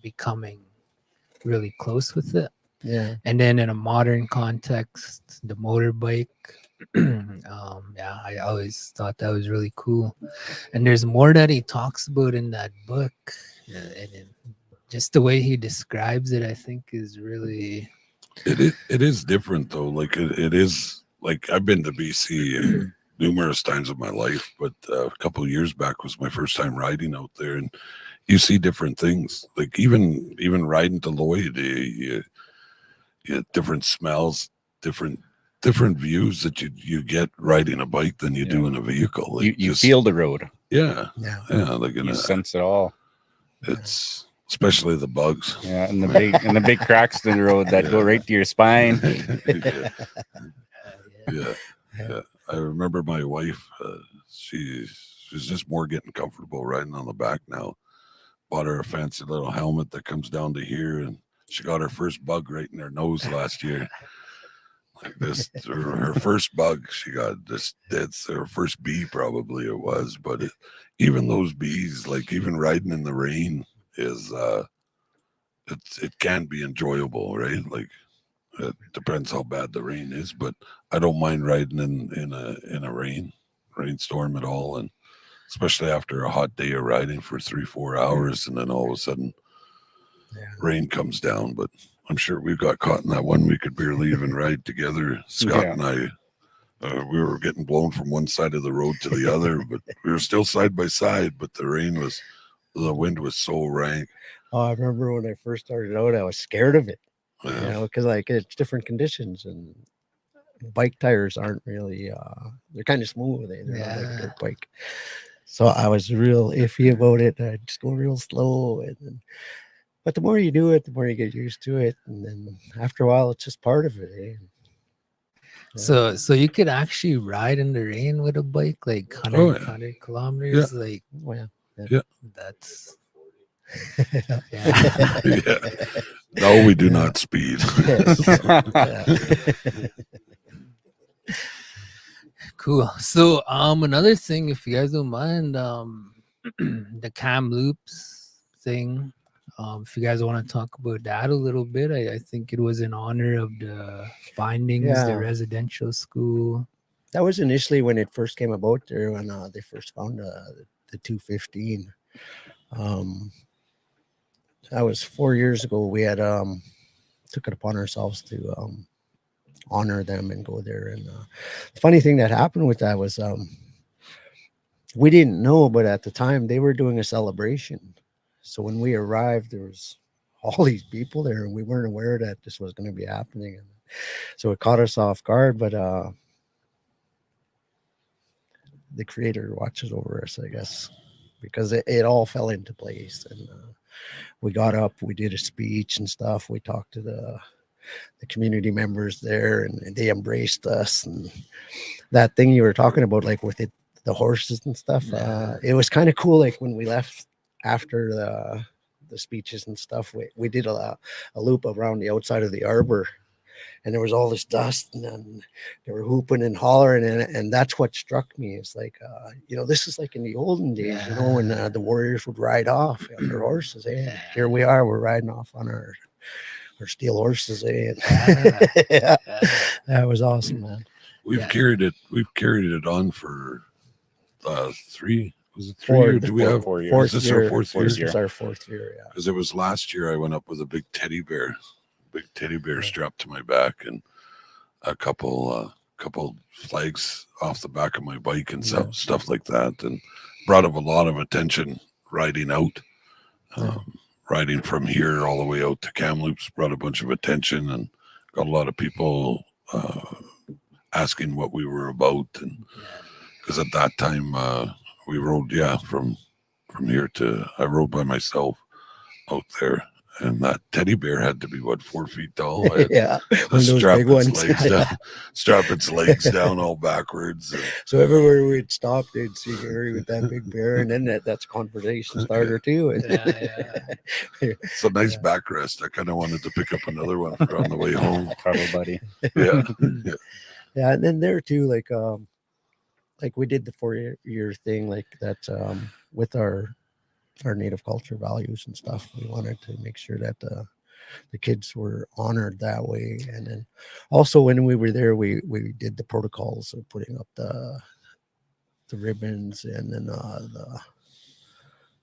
becoming really close with it. Yeah. And then in a modern context, the motorbike. Yeah, I always thought that was really cool. And there's more that he talks about in that book, and just the way he describes it, I think, is really. It is different though. Like it is like I've been to BC numerous times in my life, but a couple of years back was my first time riding out there, and you see different things. Like even riding to Lloyd, you different smells, different views that you get riding a bike than you do in a vehicle. Like you feel the road. Yeah. Like you sense it all. It's especially the bugs. Yeah, and the big cracks in the road that go right to your spine. Yeah. I remember my wife. She's just more getting comfortable riding on the back now. Bought her a fancy little helmet that comes down to here, and she got her first bug right in her nose last year. Like this, her first bug she got. That's her first bee, probably it was. But even those bees, like even riding in the rain, is it can be enjoyable, right? Like it depends how bad the rain is, but I don't mind riding in a rainstorm at all, and especially after a hot day of riding for 3-4 hours, and then all of a sudden rain comes down. But I'm sure we've got caught in that one. We could barely even ride together. Scott and I, we were getting blown from one side of the road to the other, but we were still side by side. But the wind was so rank. Oh, I remember when I first started out, I was scared of it, because like it's different conditions, and bike tires aren't really, they're kind of smooth. They're not like a dirt bike. So I was real iffy about it. I'd just go real slow. But the more you do it, the more you get used to it. And then after a while, it's just part of it. Eh? So you could actually ride in the rain with a bike, like 100 kilometers. Like, that's. No, we do not speed. Cool. So another thing, if you guys don't mind, the Kamloops thing, if you guys want to talk about that a little bit, I think it was in honor of the findings, the residential school. That was initially when it first came about there, when they first found the 215. That was 4 years ago. We had took it upon ourselves to honor them and go there. And the funny thing that happened with that was we didn't know, but at the time they were doing a celebration. So when we arrived, there was all these people there, and we weren't aware that this was going to be happening. And so it caught us off guard, but the creator watches over us, I guess, because it all fell into place. And we got up, we did a speech and stuff. We talked to the community members there, and they embraced us. And that thing you were talking about, like with the horses and stuff, it was kind of cool. Like when we left after the speeches and stuff, we did a loop around the outside of the arbor, and there was all this dust, and then they were hooping and hollering, and that's what struck me. It's like, this is like in the olden days, when the warriors would ride off on their horses. Here we are, we're riding off on our steel horses. Yeah. That was awesome, man. We've carried it on for 3. Was it 3 Four- or do we have 4 years. Fourth Is this year, our fourth this year? is our 4th year. Yeah. Because it was last year I went up with a big teddy bear strapped to my back, and a couple flags off the back of my bike and stuff like that, and brought up a lot of attention riding out. Riding from here all the way out to Kamloops brought a bunch of attention, and got a lot of people asking what we were about. And because at that time we rode from here to, I rode by myself out there, and that teddy bear had to be 4 feet tall. I had Yeah, to one of those strap big its ones. legs down, strap its legs down all backwards. And So everywhere we'd stop, they'd see Gary with that big bear, and then that's a conversation starter too. it's a nice backrest. I kind of wanted to pick up another one for on the way home. Cuddle buddy. Yeah. Yeah, and then there too, like we did the 4-year thing, like that, with our native culture values and stuff. We wanted to make sure that the kids were honored that way. And then also when we were there, we did the protocols of putting up the ribbons, and then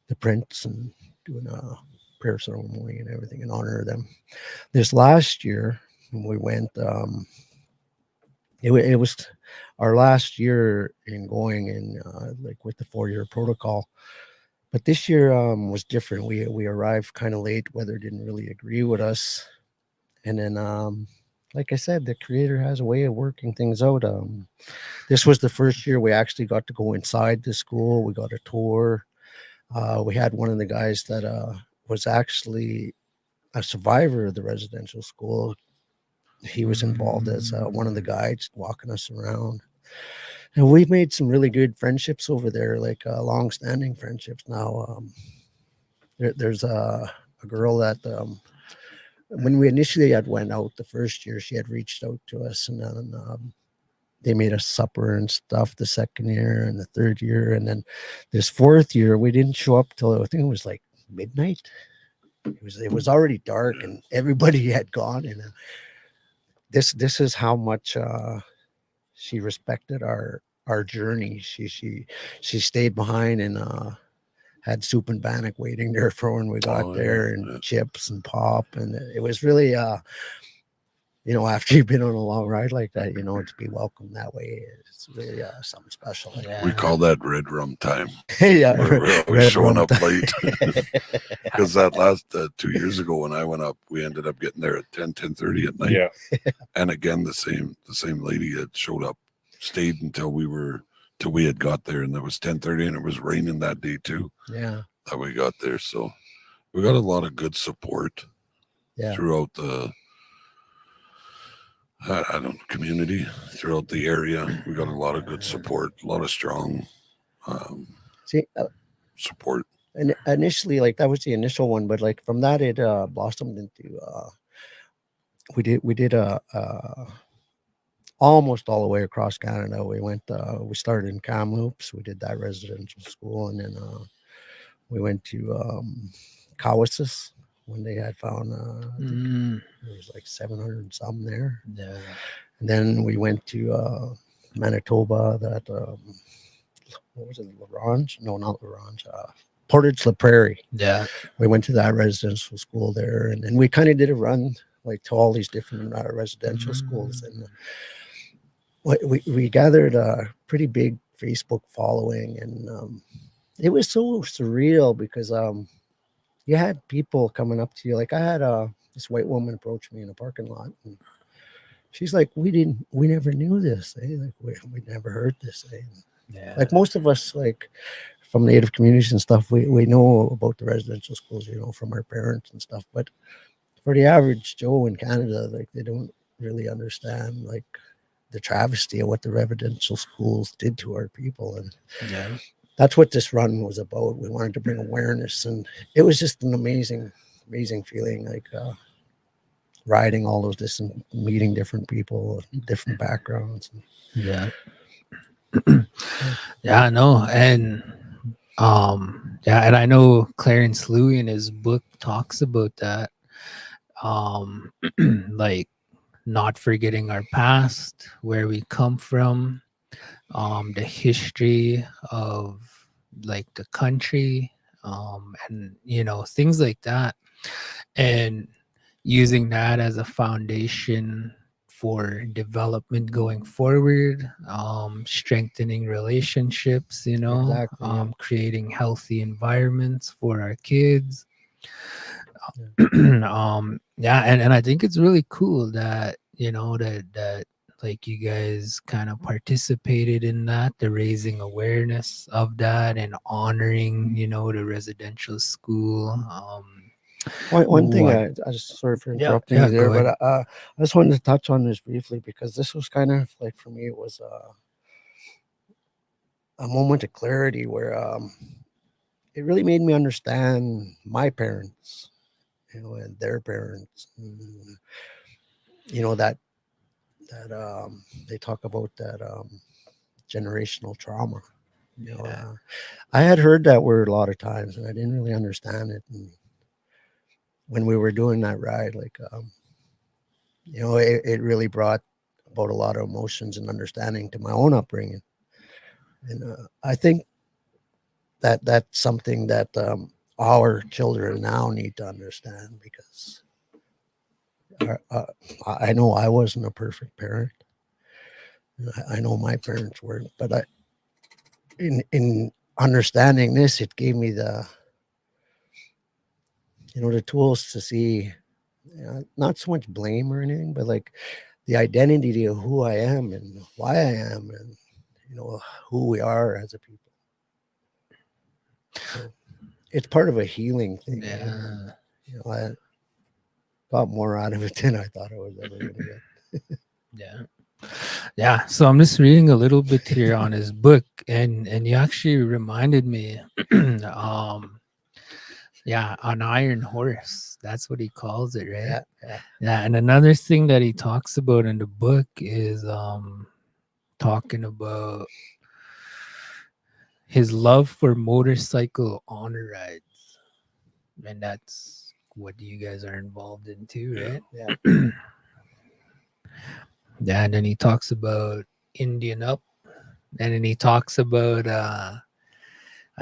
the prints, and doing a prayer ceremony and everything in honor of them. This last year when we went, it was our last year in going in, like with the 4-year protocol. But this year was different. We arrived kind of late. Weather didn't really agree with us. And then, like I said, the creator has a way of working things out. This was the first year we actually got to go inside the school. We got a tour. We had one of the guys that was actually a survivor of the residential school. He was involved as one of the guides walking us around. And we've made some really good friendships over there, like long-standing friendships now. There's a girl that when we initially had went out the first year, she had reached out to us, and then they made us supper and stuff the second year and the 3rd year. And then this 4th year, we didn't show up till I think it was like midnight. It was already dark and everybody had gone. And this is how much she respected our journey. She stayed behind and had soup and bannock waiting there for when we got there, and chips and pop. And it was really after you've been on a long ride like that, to be welcomed that way, it's really something special. We call that red rum time. Yeah, We're always showing up time. late. Because that last 2 years ago when I went up, we ended up getting there at 10:30 at night. Yeah. And again, the same lady had showed up, stayed until we had got there, and it was 10:30, and it was raining that day too. Yeah, that we got there. So we got a lot of good support throughout the community, throughout the area. We got a lot of good support, a lot of strong support. And initially, like that was the initial one, but like from that it blossomed into we did almost all the way across Canada. We went we started in Kamloops. We did that residential school, and then we went to Cowessess when they had found I think there was like 700 and some there. Yeah. And then we went to Manitoba, that what was it, Larange? No, not Larange. Portage La Prairie. Yeah. We went to that residential school there, and we kind of did a run like to all these different residential schools, and we gathered a pretty big Facebook following, and it was so surreal because you had people coming up to you. Like I had this white woman approach me in a parking lot, and she's like, we never knew this, eh? Like we never heard this, eh? Yeah. Like most of us, like from Native communities and stuff, we know about the residential schools, from our parents and stuff, but for the average Joe in Canada, like they don't really understand like the travesty of what the residential schools did to our people. And Yeah. that's what this run was about. We wanted to bring awareness, and it was just an amazing feeling, like riding all those distance, meeting different people, different backgrounds. Yeah. Yeah, no. And yeah, and I know Clarence Louis in his book talks about that. Like not forgetting our past, where we come from, the history of like the country, and things like that, and using that as a foundation for development going forward, strengthening relationships, Exactly. Yeah. creating healthy environments for our kids. Yeah, and I think it's really cool that that like you guys kind of participated in that, the raising awareness of that and honoring the residential school. One thing, What? I just sorry for Yeah, interrupting yeah, you go there, ahead. but I just wanted to touch on this briefly because this was kind of like for me, it was a moment of clarity where it really made me understand my parents, and their parents. And, that they talk about that generational trauma. Yeah. I had heard that word a lot of times, and I didn't really understand it. And when we were doing that ride, like it really brought about a lot of emotions and understanding to my own upbringing. And I think that that's something that our children now need to understand, because I know I wasn't a perfect parent. I know my parents weren't, but in understanding this, it gave me the tools to see, not so much blame or anything, but like the identity of who I am and why I am, and who we are as a people. So it's part of a healing thing. Yeah. I got more out of it than I thought I was ever going to get. Yeah. Yeah. So I'm just reading a little bit here on his book, and you actually reminded me, yeah, an iron horse. That's what he calls it, right? Yeah. Yeah. And another thing that he talks about in the book is talking about his love for motorcycle honor rides. And that's what you guys are involved in too, right? Yeah. Yeah, and then he talks about Indian Up, and then he talks about I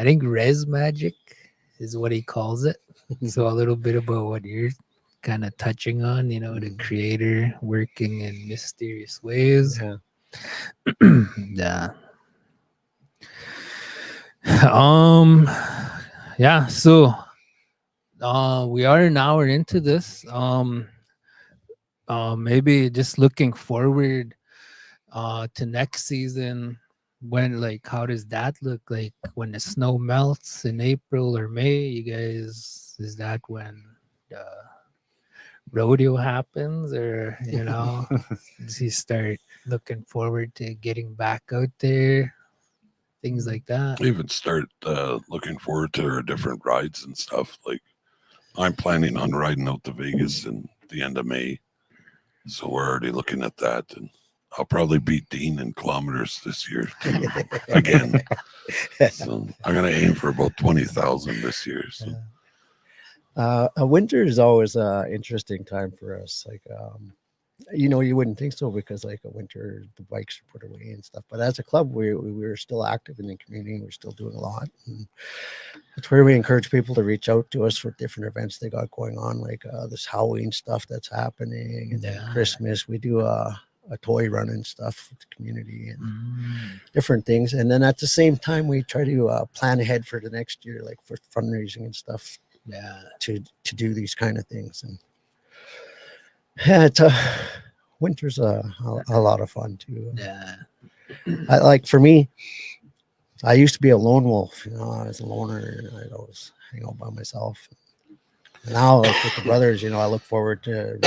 think res magic is what he calls it. So a little bit about what you're kind of touching on, the creator working in mysterious ways. Yeah. Yeah. Um yeah, so we are an hour into this. Maybe just looking forward to next season, when like how does that look like when the snow melts in April or May? You guys, is that when the rodeo happens, or does he start looking forward to getting back out there, things like that? Even start looking forward to our different rides and stuff. Like I'm planning on riding out to Vegas in the end of May, so we're already looking at that, and I'll probably beat Dean in kilometers this year too, again. So I'm gonna aim for about 20,000 this year. So Winter is always an interesting time for us. Like, you wouldn't think so, because like a winter, the bikes are put away and stuff. But as a club, we were still active in the community. We're still doing a lot. And that's where we encourage people to reach out to us for different events they got going on, like this Halloween stuff that's happening, and then Christmas. We do a toy run and stuff with the community and different things. And then at the same time, we try to plan ahead for the next year, like for fundraising and stuff. Yeah. To do these kind of things. And yeah, winter's a lot of fun too. Yeah. Like for me, I used to be a lone wolf. I was a loner, and I'd always hang out by myself. Now, like with the brothers, I look forward to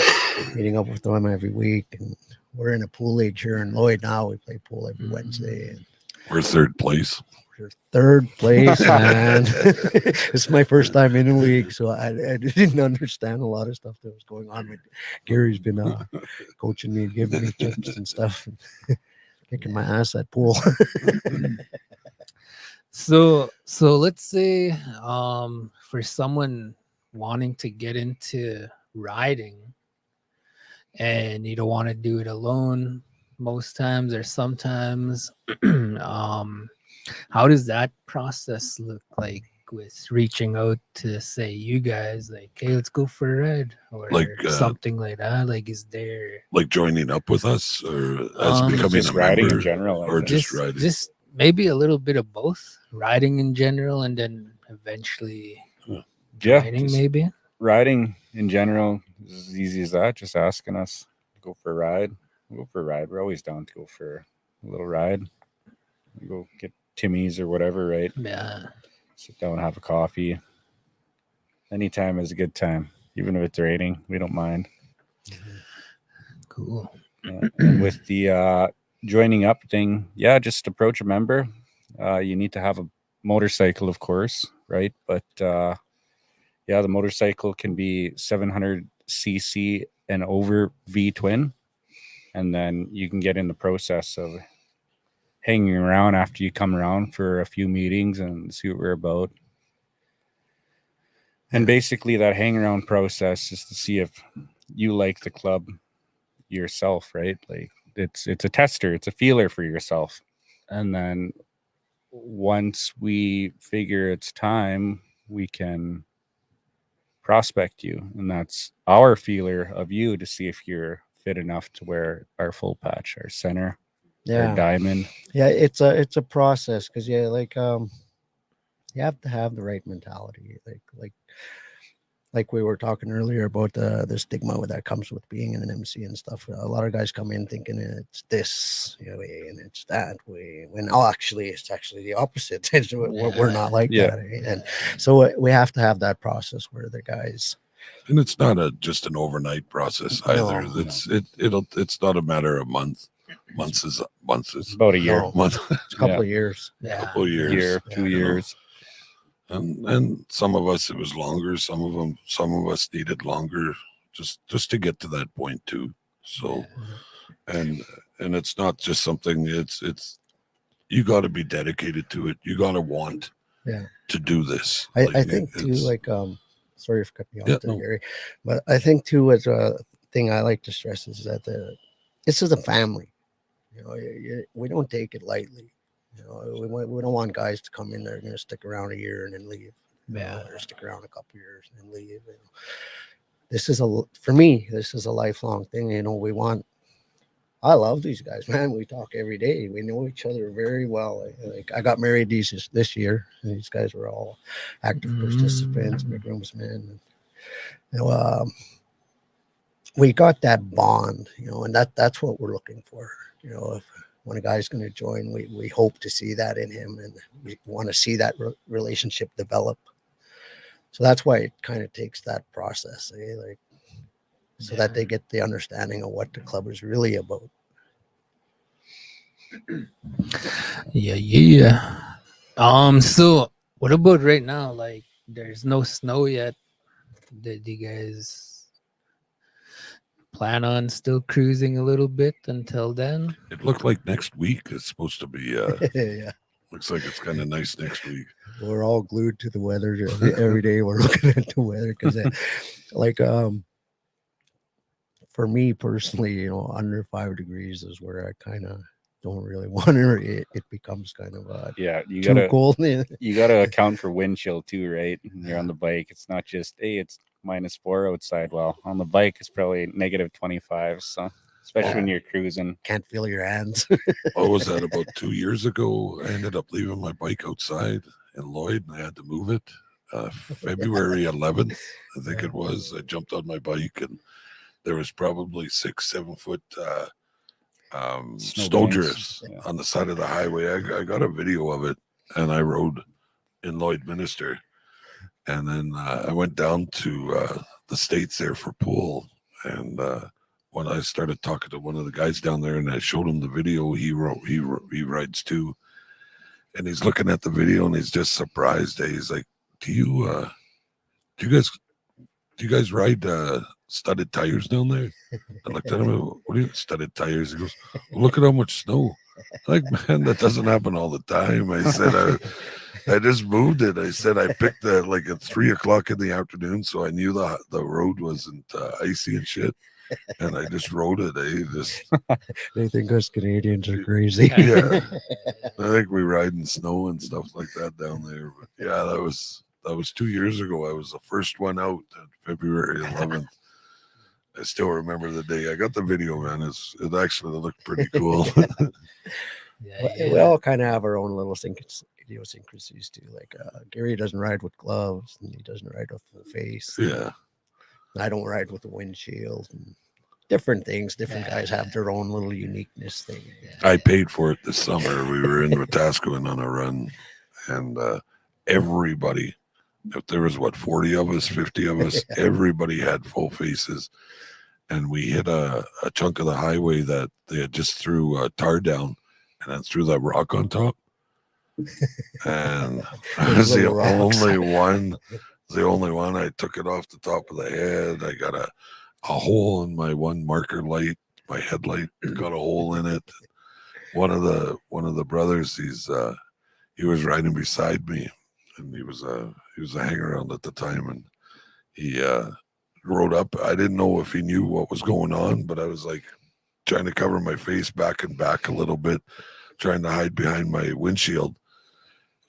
meeting up with them every week. And we're in a pool league here in Lloyd now. We play pool every Wednesday. And We're third place. we're third place, man. It's my first time in the league, so I didn't understand a lot of stuff that was going on. But Gary's been coaching me, giving me tips and stuff, kicking my ass at pool. So let's say for someone wanting to get into riding and you don't want to do it alone most times or sometimes, how does that process look like with reaching out to say you guys like, hey, let's go for a ride or Like, something like that? Like, is there Like joining up with us, or as becoming just a riding in member, general, I or think. just riding? just maybe a little bit of both, riding in general and then eventually Yeah, joining just maybe? riding in general is as easy as that. Just asking us to go for a ride. We'll go for a ride. We're always down to go for a little ride. We go get Timmy's or whatever, right? Yeah. Sit down, have a coffee. Anytime is a good time, even if it's raining. We don't mind. Cool. And with the joining up thing, yeah, just approach a member. You need to have a motorcycle, of course, right? But yeah, the motorcycle can be 700cc and over V twin, and then you can get in the process of hanging around after you come around for a few meetings and see what we're about. And basically, that hang around process is to see if you like the club yourself, right? Like it's a tester, it's a feeler for yourself. And then once we figure it's time, we can prospect you, and that's our feeler of you to see if you're fit enough to wear our full patch, our center, our diamond. Yeah, it's a process because like you have to have the right mentality, like we were talking earlier about the stigma that comes with being an MC and stuff. A lot of guys come in thinking it's this way and it's that way, when actually it's actually the opposite. We're not like that, and so we have to have that process where the guys. And it's not just an overnight process either. No, It's not a matter of months. Months is about a year. No. month, It's a couple of years. Yeah. couple of years. Year, 2 you know. years. And some of us it was longer. Some of us needed longer just to get to that point too. So, and it's not just something. It's you got to be dedicated to it. You got to want to do this. I think too, like sorry for cutting you off, no. Gary, but I think too, as a thing I like to stress is that this is a family. We don't take it lightly. We don't want guys to come in there, going to stick around a year and then leave. Or stick around a couple years and then leave. This is for me, this is a lifelong thing. I love these guys, man. We talk every day. We know each other very well. Like I got married this year, and these guys were all active participants, big groomsmen. We got that bond, and that's what we're looking for. When a guy's going to join, we hope to see that in him, and we want to see that relationship develop. So that's why it kind of takes that process, so that they get the understanding of what the club is really about. Yeah. So what about right now? Like, there's no snow yet. Did you guys plan on still cruising a little bit until then? It looked like next week is supposed to be. Yeah. Looks like it's kind of nice next week. We're all glued to the weather every day. We're looking at the weather because, for me personally, under 5 degrees is where I kind of don't really want it. It becomes kind of you too gotta cold. you gotta account for wind chill too, right? You're on the bike. It's not just it's -4 outside. Well, on the bike it's probably -25. So especially when you're cruising, Can't feel your hands. What was that, about 2 years ago? I ended up leaving my bike outside in Lloyd, and I had to move it. February 11th, I think it was. I jumped on my bike, and there was probably 6-7 foot snow drifts on the side of the highway. I got a video of it, and I rode in Lloyd Minister, And then I went down to the States there for pool. And when I started talking to one of the guys down there and I showed him the video, he rides too. And he's looking at the video and he's just surprised. He's like, do you guys ride studded tires down there? I looked at him, what do you studded tires? He goes, well, look at how much snow. I'm like, man, that doesn't happen all the time. I said, I just moved it. I said, I picked like at 3:00 in the afternoon. So I knew the road wasn't icy and shit. And I just rode it. They think us Canadians are crazy. Yeah. I think we ride in snow and stuff like that down there. But yeah, that was 2 years ago. I was the first one out on February 11th. I still remember the day. I got the video, man. It actually looked pretty cool. We all kind of have our own little idiosyncrasies too. Like Gary doesn't ride with gloves, and he doesn't ride with the face. Yeah. I don't ride with the windshield. And different things. Different guys have their own little uniqueness thing. I paid for it this summer. We were in Wetaskiwin on a run, and everybody, if there was 40 of us, 50 of us, everybody had full faces. And we hit a chunk of the highway that they had just threw tar down and then threw that rock on top. And I was the only one. I took it off the top of the head. I got a hole in my one marker light. My headlight got a hole in it. One of the brothers, he was riding beside me, and he was a hang-around at the time, and he rode up. I didn't know if he knew what was going on, but I was like trying to cover my face back a little bit, trying to hide behind my windshield.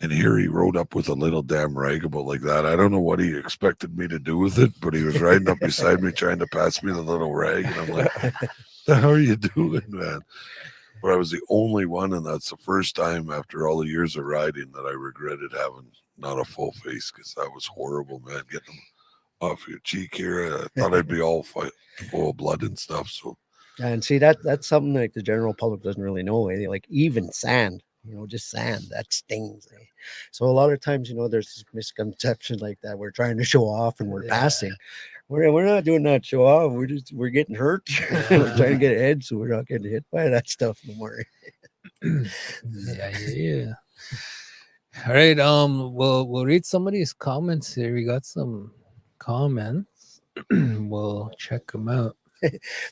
And here he rode up with a little damn ragabout like that. I don't know what he expected me to do with it, but he was riding up beside me trying to pass me the little rag. And I'm like, what the hell are you doing, man? But I was the only one, and that's the first time after all the years of riding that I regretted having not a full face, because that was horrible, man. Getting them off your cheek here. I thought I'd be all full of blood and stuff. So, and see, that's something like the general public doesn't really know. Like even sand, just sand that stings. So a lot of times, there's this misconception like that. We're trying to show off and we're passing. We're not doing that show off. We're getting hurt. We're trying to get ahead, so we're not getting hit by that stuff no more. Yeah. All right. We'll read some of these comments here. We got some comments. We'll check them out.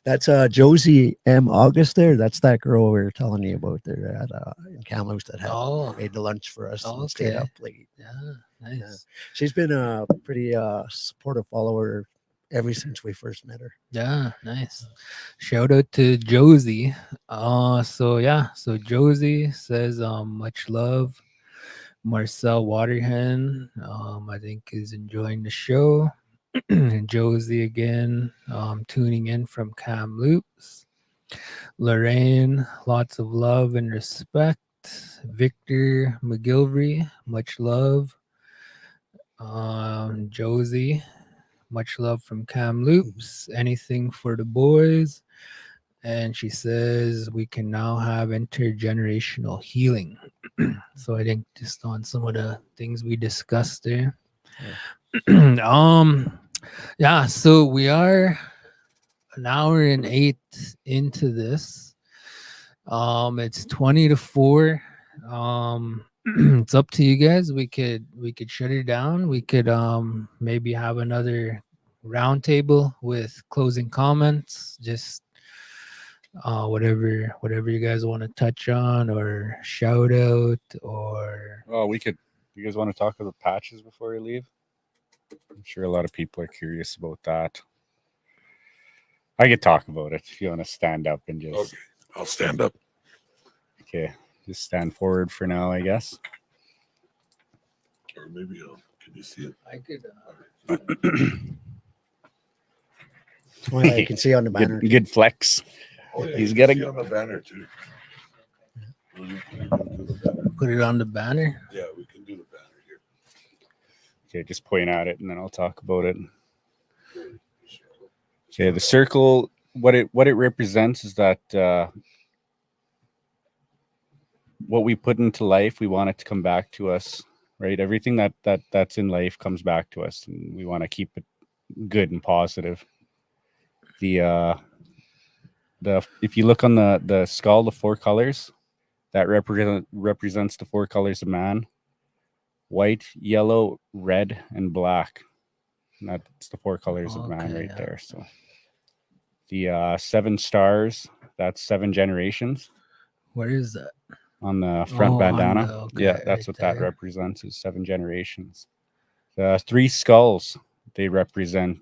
That's Josie M. August there. That's that girl we were telling you about there at in Kamloops that had made the lunch for us and stayed up late. Yeah, nice. Yeah. She's been a pretty supportive follower ever since we first met her. Yeah, nice. Shout out to Josie. So Josie says much love. Marcel Waterhen, I think, is enjoying the show. And Josie again, tuning in from Kamloops. Lorraine, lots of love and respect. Victor McGilvery, much love. Josie, much love from Kamloops. Anything for the boys. And she says we can now have intergenerational healing. So I think just on some of the things we discussed there. So we are an hour and 8 into this. It's 20 to 4. It's up to you guys. We could shut it down. We could maybe have another roundtable with closing comments. Just whatever you guys want to touch on or shout out or. Oh, you guys want to talk about patches before you leave? I'm sure a lot of people are curious about that. I could talk about it if you want to stand up and just. Okay, I'll stand up. Okay, just stand forward for now, I guess. Or maybe can you see it? I could. Well, I can see on the banner. Good flex. Oh, yeah, He's got on the banner too. Put it on the banner. Yeah, we can do the banner here. Okay, just point at it and then I'll talk about it. Okay, the circle, what it represents is that what we put into life, we want it to come back to us right? Everything that's in life comes back to us, and we want to keep it good and positive. The if you look on the skull, the 4 colors that represents the 4 colors of man: white, yellow, red, and black. And that's the 4 colors of man right there. So the 7 stars, that's 7 generations. Where is that? On the front bandana. Yeah, that's right what there. that represents, is 7 generations. The 3 skulls, they represent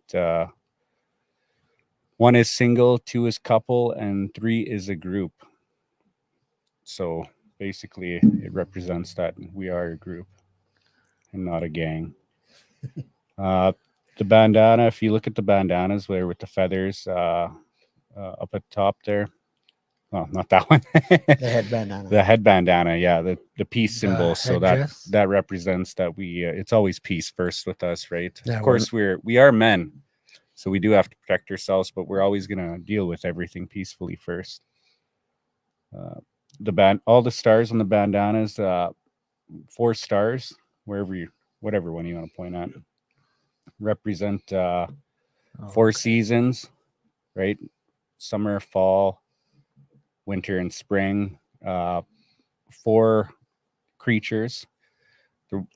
1 is single, 2 is couple, and 3 is a group. So basically it represents that we are a group and not a gang. The bandana, if you look at the bandanas where with the feathers up at the top there, well, not that one. The head bandana. The head bandana, yeah, the peace symbol. So headdress? that represents that we it's always peace first with us, right? Yeah, of course, we are men, so we do have to protect ourselves, but we're always gonna deal with everything peacefully first. All the stars on the bandanas, 4 stars, whatever one you want to point at, represent 4 seasons, right? Summer, fall, winter, and spring. 4 creatures: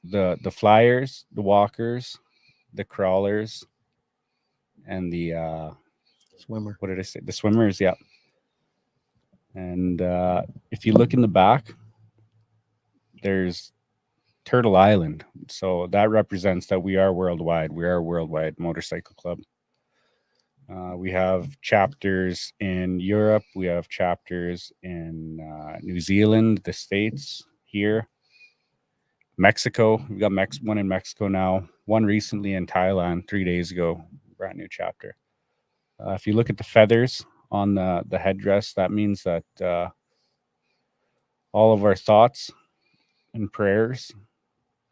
the flyers, the walkers, the crawlers, and the swimmer. what did I say? The swimmers. Yeah. And if you look in the back, there's Turtle Island. So that represents that we are worldwide. We are a worldwide motorcycle club. We have chapters in Europe. We have chapters in New Zealand, the States, here, Mexico. We've got one in Mexico now. One recently in Thailand 3 days ago. Brand new chapter. If you look at the feathers on the headdress, that means that all of our thoughts and prayers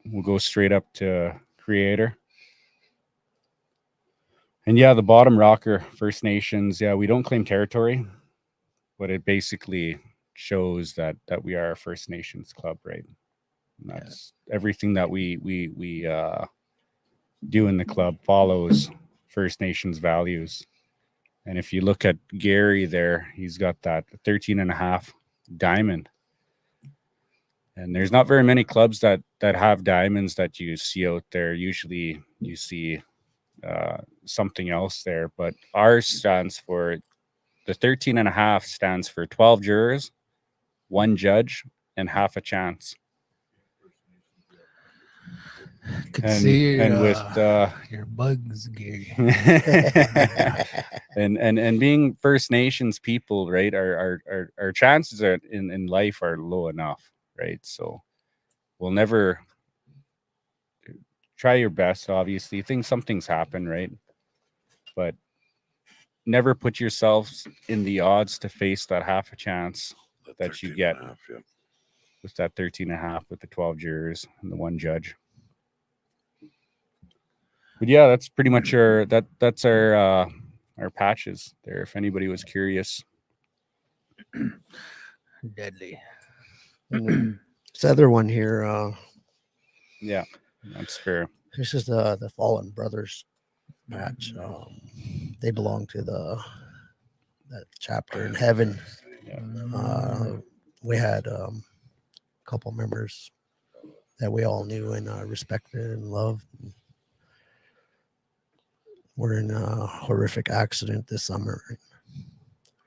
will go straight up to Creator. And yeah, the bottom rocker, First Nations. Yeah, we don't claim territory, but it basically shows that we are a First Nations club, right? And that's everything that we do in the club follows First Nations values. And if you look at Gary there, he's got that 13.5 diamond. And there's not very many clubs that have diamonds that you see out there. Usually you see something else there, but ours stands for, the 13.5 stands for 12 jurors, 1 judge, and half a chance. Could see with your bugs, Gary. and being First Nations people, right? Our chances in life are low enough, right? So we'll never try your best. Obviously, some things happen, right? But never put yourselves in the odds to face that half a chance that you get with that 13.5, with the 12 jurors and the 1 judge. But yeah, that's pretty much that's our patches there, if anybody was curious. Deadly. This other one here, Yeah, that's fair. this is the Fallen Brothers patch. They belong to that chapter in heaven. Yeah. We had a couple members that we all knew and respected and loved. We're in a horrific accident this summer.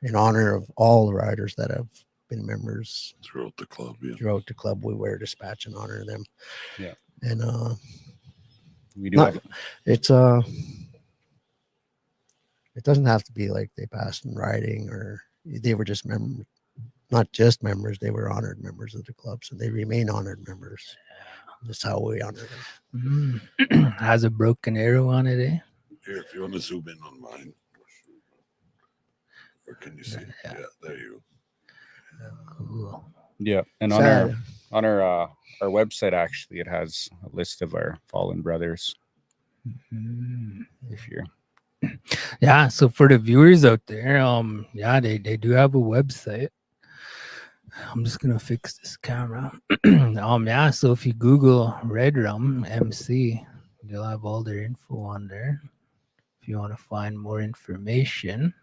In honor of all the riders that have been members throughout the club, we wear dispatch in honor of them. Yeah. And we do it doesn't have to be like they passed in riding, or they were just members. Not just members, they were honored members of the club, so they remain honored members. That's how we honor them. Has a broken arrow on it, eh? Here, if you want to zoom in on mine, or can you see? Yeah, there you go. Cool. Yeah, and on our website, actually, it has a list of our fallen brothers. If you're Yeah, so for the viewers out there, they do have a website. I'm just gonna fix this camera. Yeah, so if you Google REDRUM MC, you'll have all their info on there. If you want to find more information.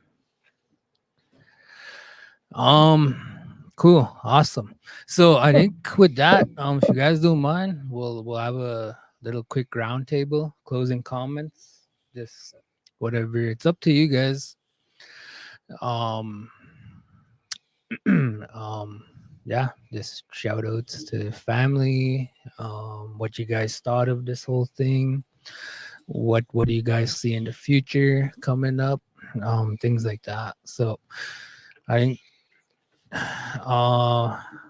Cool, awesome. So I think with that, if you guys don't mind, we'll have a little quick roundtable, closing comments, just whatever. It's up to you guys. Um, yeah, just shout outs to family. What you guys thought of this whole thing? What do you guys see in the future coming up? Things like that. So I think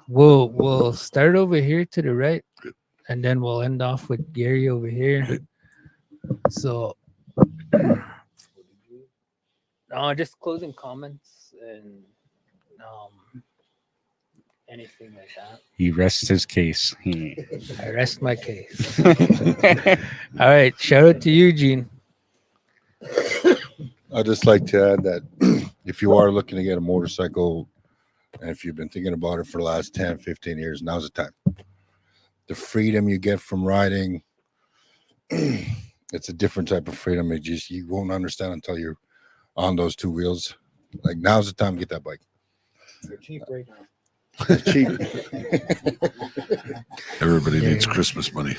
we'll start over here to the right, and then we'll end off with Gary over here. So just closing comments and anything like that. He rests his case. I rest my case. All right, shout out to Eugene. I'd just like to add that if you are looking to get a motorcycle, and if you've been thinking about it for the last 10, 15 years, now's the time. The freedom you get from riding, it's a different type of freedom. It just, you won't understand until you're on those two wheels. Like, now's the time to get that bike. They're cheap right now. It's cheap. Everybody needs Christmas money.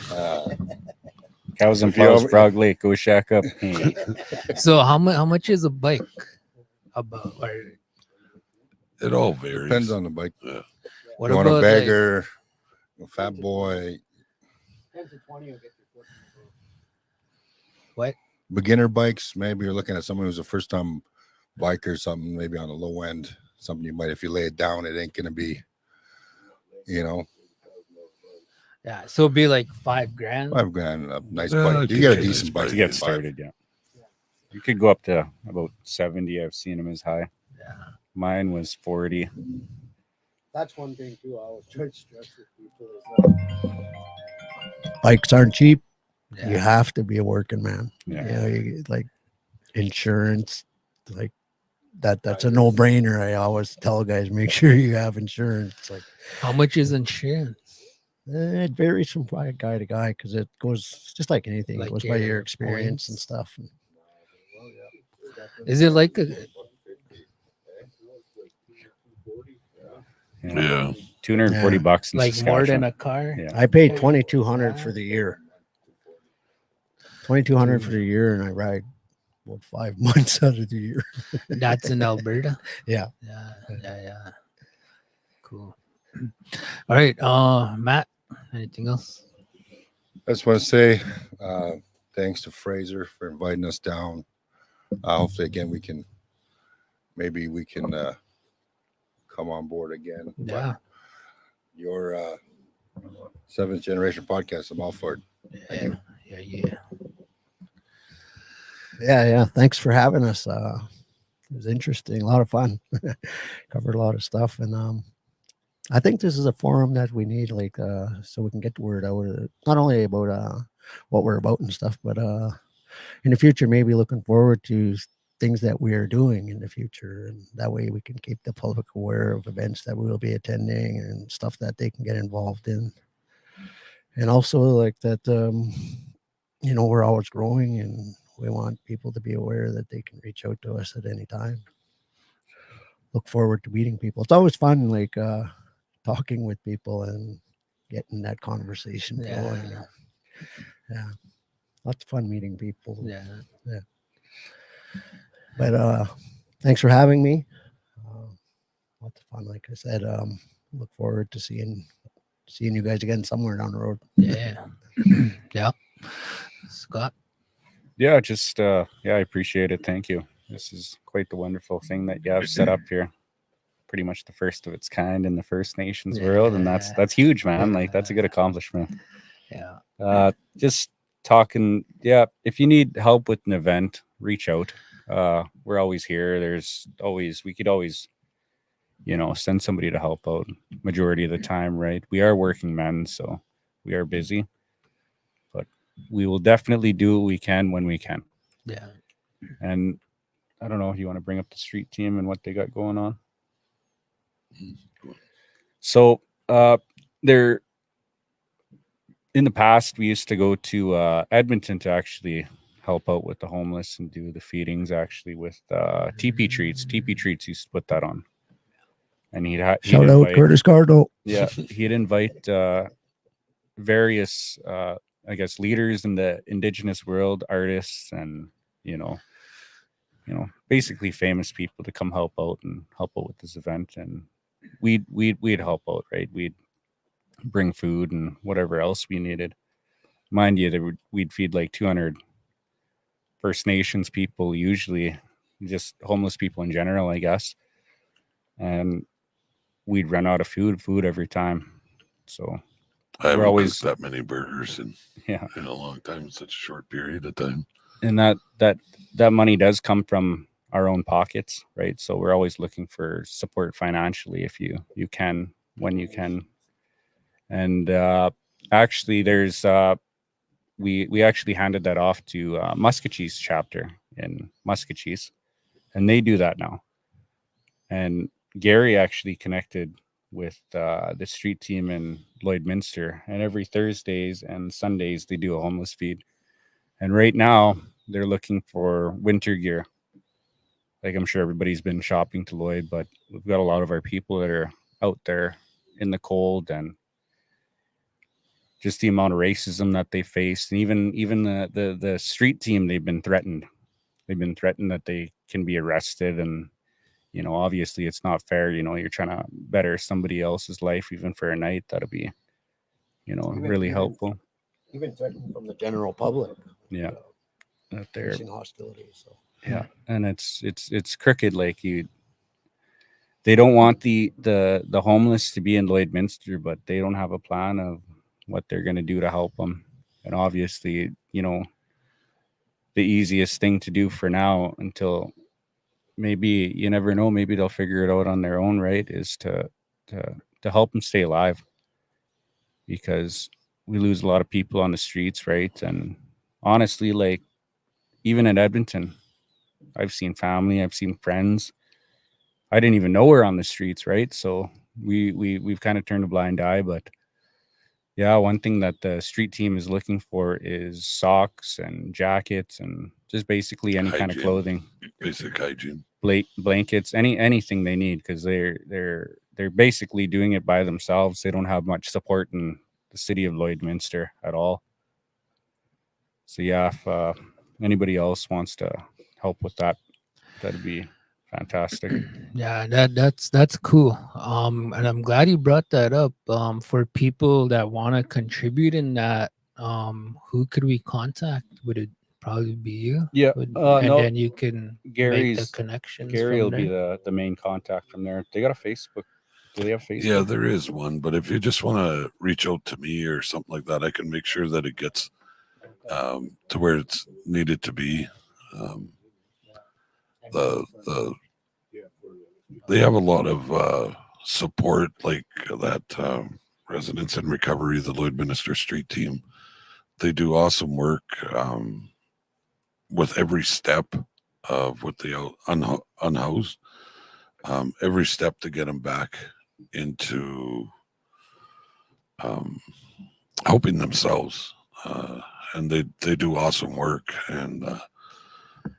Cows and If you Plows, ever- Frog Lake, go shack up. So how much is a bike about? Or It all varies. Depends on the bike. what You want about a bagger, a fat boy, 10 to 20 will get your foot in the door. what? beginner bikes. Maybe you're looking at someone who's a first time biker, something maybe on the low end, something you might, if you lay it down, it ain't gonna be, you know, Yeah, so it'd be like $5,000. $5,000, a nice Yeah, bike. you You get a can decent get bike To get for $5,000. started, yeah. You could go up to about 70. I've seen them as high. Yeah. Mine was 40. That's one thing too. I always try to stress with people is bikes aren't cheap. Yeah. You have to be a working man. Yeah. You know, you, like insurance, like that's a no brainer. I always tell guys, make sure you have insurance. Like How much is insurance? it varies from guy to guy because it goes just like anything. Like It goes by your your experience and points? stuff. Is it like a Yeah. 240 Yeah. bucks in like more than Saskatchewan. a car? Yeah. I paid 2,200 for the year. 2,200 for the year, and I ride about 5 months out of the year. That's in Alberta. Yeah. Yeah. Cool. All right, Matt. Anything else? I just want to say thanks to Fraser for inviting us down. Hopefully, again, we can come on board again. Yeah. Your seventh generation podcast, I'm all for it. Yeah. Yeah. Thanks for having us. It was interesting, a lot of fun. Covered a lot of stuff, and I think this is a forum that we need, like, so we can get the word out. Not only about what we're about and stuff, but in the future, maybe looking forward to things that we are doing in the future, and that way we can keep the public aware of events that we will be attending and stuff that they can get involved in. And also, like that, you know, we're always growing, and we want people to be aware that they can reach out to us at any time. Look forward to meeting people. It's always fun, like talking with people and getting that conversation going. Yeah, lots of fun meeting people. Yeah. But thanks for having me. Lots of fun, like I said. Look forward to seeing you guys again somewhere down the road. Yeah. Yeah. Scott. Yeah, just I appreciate it. Thank you. This is quite the wonderful thing that you have set up here. Pretty much the first of its kind in the First Nations world, and that's huge, man. Like, that's a good accomplishment. Yeah. Just talking. Yeah, if you need help with an event, reach out. We're always here. We could always, send somebody to help out. Majority of the time, right? We are working men, so we are busy, but we will definitely do what we can when we can. Yeah. And I don't know if you want to bring up the street team and what they got going on. So there, in the past, we used to go to Edmonton to actually help out with the homeless and do the feedings actually with TP Treats. TP Treats used to put that on. And he'd Shout out invite, Curtis Cardinal. yeah, he'd invite various, I guess, leaders in the Indigenous world, artists, and basically famous people to come help out with this event. And we'd help out, right? We'd bring food and whatever else we needed. Mind you, we'd feed like 200 First Nations people, usually just homeless people in general, I guess. And we'd run out of food every time. So I haven't always cooked that many burgers in yeah, a long time, in such a short period of time. and that money does come from our own pockets, right? So we're always looking for support financially if you can, when you can. And actually, there's we actually handed that off to Muscatchee's chapter in Muscatchee's, and they do that now. And Gary actually connected with the street team in Lloydminster, and every Thursdays and Sundays they do a homeless feed. And right now they're looking for winter gear. Like, I'm sure everybody's been shopping to Lloyd, but we've got a lot of our people that are out there in the cold, and just the amount of racism that they face, and even the street team, they've been threatened. They've been threatened that they can be arrested, and obviously it's not fair. You're trying to better somebody else's life, even for a night. That'll be, really helpful. Even threatened from the general public. Yeah, that they're Facing hostility. So yeah, and it's crooked. Like, they don't want the homeless to be in Lloydminster, but they don't have a plan of what they're going to do to help them. And obviously, the easiest thing to do for now, until maybe, you never know, maybe they'll figure it out on their own, right, is to help them stay alive, because we lose a lot of people on the streets, right? And honestly, like, even in Edmonton, I've seen family, I've seen friends I didn't even know were on the streets, right? So we've kind of turned a blind eye. But yeah, one thing that the street team is looking for is socks and jackets and just basically any kind of Hygiene. clothing, Basic hygiene. blankets, anything they need, because they're basically doing it by themselves. They don't have much support in the city of Lloydminster at all. So yeah, if anybody else wants to help with that, that'd be fantastic. Yeah, that's cool. And I'm glad you brought that up. For people that want to contribute in that, who could we contact? Would it probably be you? Yeah, And no, then you can make the Gary's connections. Gary from will be there. the main contact from there. They got a Facebook. Do they have Facebook? Yeah, there is one, but if you just want to reach out to me or something like that, I can make sure that it gets to where it's needed to be. They have a lot of support, like that residents in recovery, the Lloydminster Street team. They do awesome work with every step of what they unhoused, every step to get them back into helping themselves. And they do awesome work, and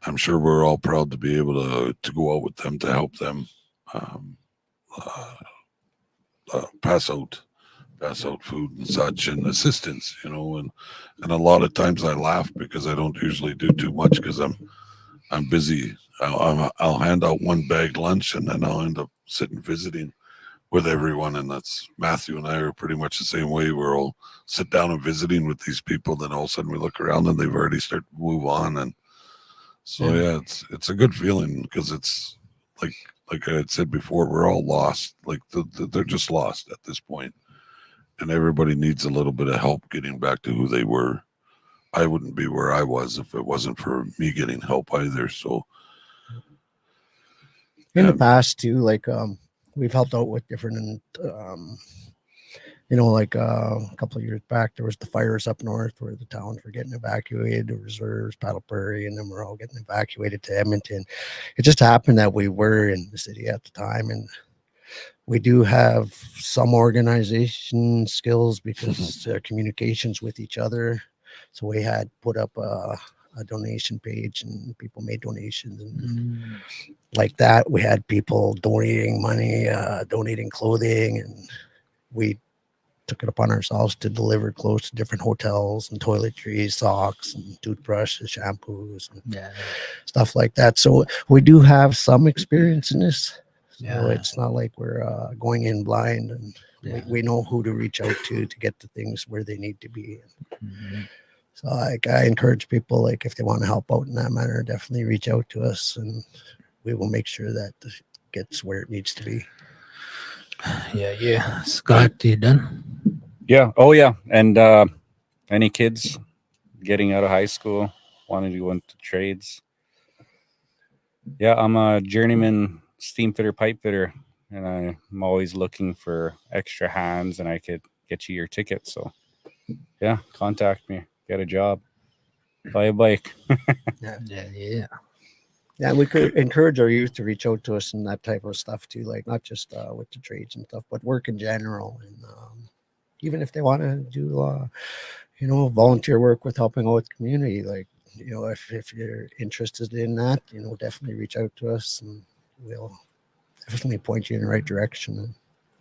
I'm sure we're all proud to be able to go out with them to help them pass out food and such, and assistance, and a lot of times I laugh because I don't usually do too much because I'm busy. I'll hand out one bag lunch, and then I'll end up sitting visiting with everyone, and that's Matthew and I are pretty much the same way. We're all sit down and visiting with these people, then all of a sudden we look around and they've already started to move on. And so yeah, it's a good feeling, because it's like I had said before, we're all lost. Like they're just lost at this point, and everybody needs a little bit of help getting back to who they were. I wouldn't be where I was if it wasn't for me getting help either. So in the past too, like we've helped out with different like a couple of years back, there was the fires up north where the towns were getting evacuated, the reserves, Paddle Prairie, and then we're all getting evacuated to Edmonton. It just happened that we were in the city at the time, and We do have some organization skills because communications with each other. So we had put up a donation page and people made donations and like that. We had people donating money, donating clothing, and we took it upon ourselves to deliver clothes to different hotels and toiletries, socks and toothbrushes, shampoos, and stuff like that. So we do have some experience in this. So it's not like we're going in blind, and we know who to reach out to get the things where they need to be. So like I encourage people, like if they want to help out in that manner, definitely reach out to us, and we will make sure that it gets where it needs to be. Yeah. Scott, you done? Yeah. Oh, yeah. And any kids getting out of high school, wanting to go into trades? Yeah, I'm a journeyman steam fitter, pipe fitter, and I'm always looking for extra hands, and I could get you your ticket. So, yeah, contact me, get a job, buy a bike. Yeah. Yeah, we could encourage our youth to reach out to us and that type of stuff too, like not just with the trades and stuff, but work in general. And even if they want to do, volunteer work with helping out with the community, like, if you're interested in that, definitely reach out to us and we'll definitely point you in the right direction.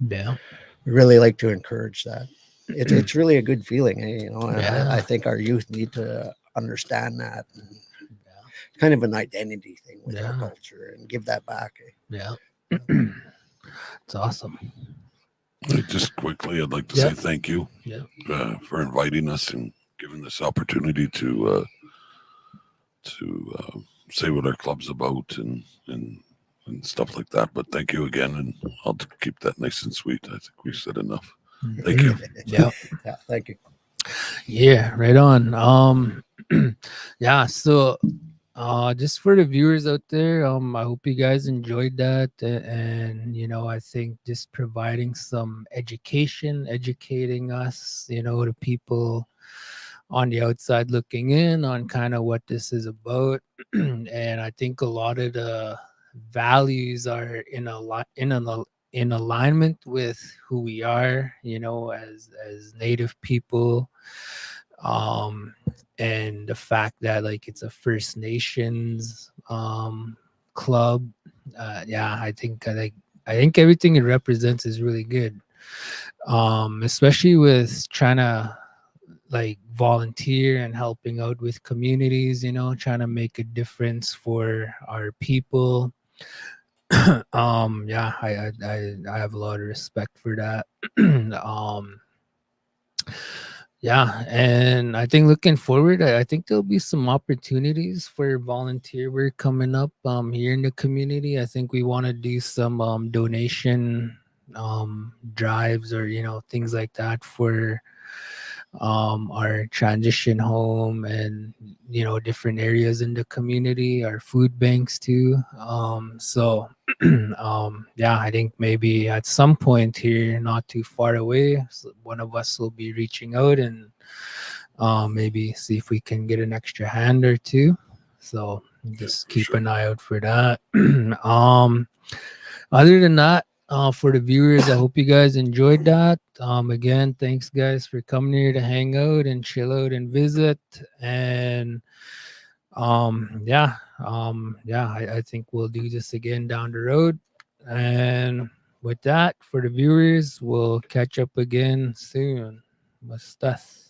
Yeah. We really like to encourage that. It's really a good feeling, and I think our youth need to understand that. And kind of an identity thing with our culture and give that back. Yeah. It's awesome. Just quickly, I'd like to say thank you for inviting us and giving this opportunity to say what our club's about and stuff like that. But thank you again, and I'll keep that nice and sweet. I think we've said enough. Thank you. Yeah, thank you. Yeah, right on. Yeah, so just for the viewers out there, I hope you guys enjoyed that, and I think just providing some educating us, to people on the outside looking in on kind of what this is about. And I think a lot of the values are in alignment with who we are, as Native people, and the fact that like it's a First Nations club. I think everything it represents is really good, especially with trying to like volunteer and helping out with communities, trying to make a difference for our people. I have a lot of respect for that. And I think looking forward, I think there'll be some opportunities for volunteer work coming up here in the community. I think we want to do some donation drives or things like that for our transition home and different areas in the community, our food banks too. So I think maybe at some point here, not too far away, one of us will be reaching out and maybe see if we can get an extra hand or two. So just keep an eye out for that. Other than that, for the viewers, I hope you guys enjoyed that. Again, thanks guys for coming here to hang out and chill out and visit. And I think we'll do this again down the road. And with that, for the viewers, we'll catch up again soon. Mustas.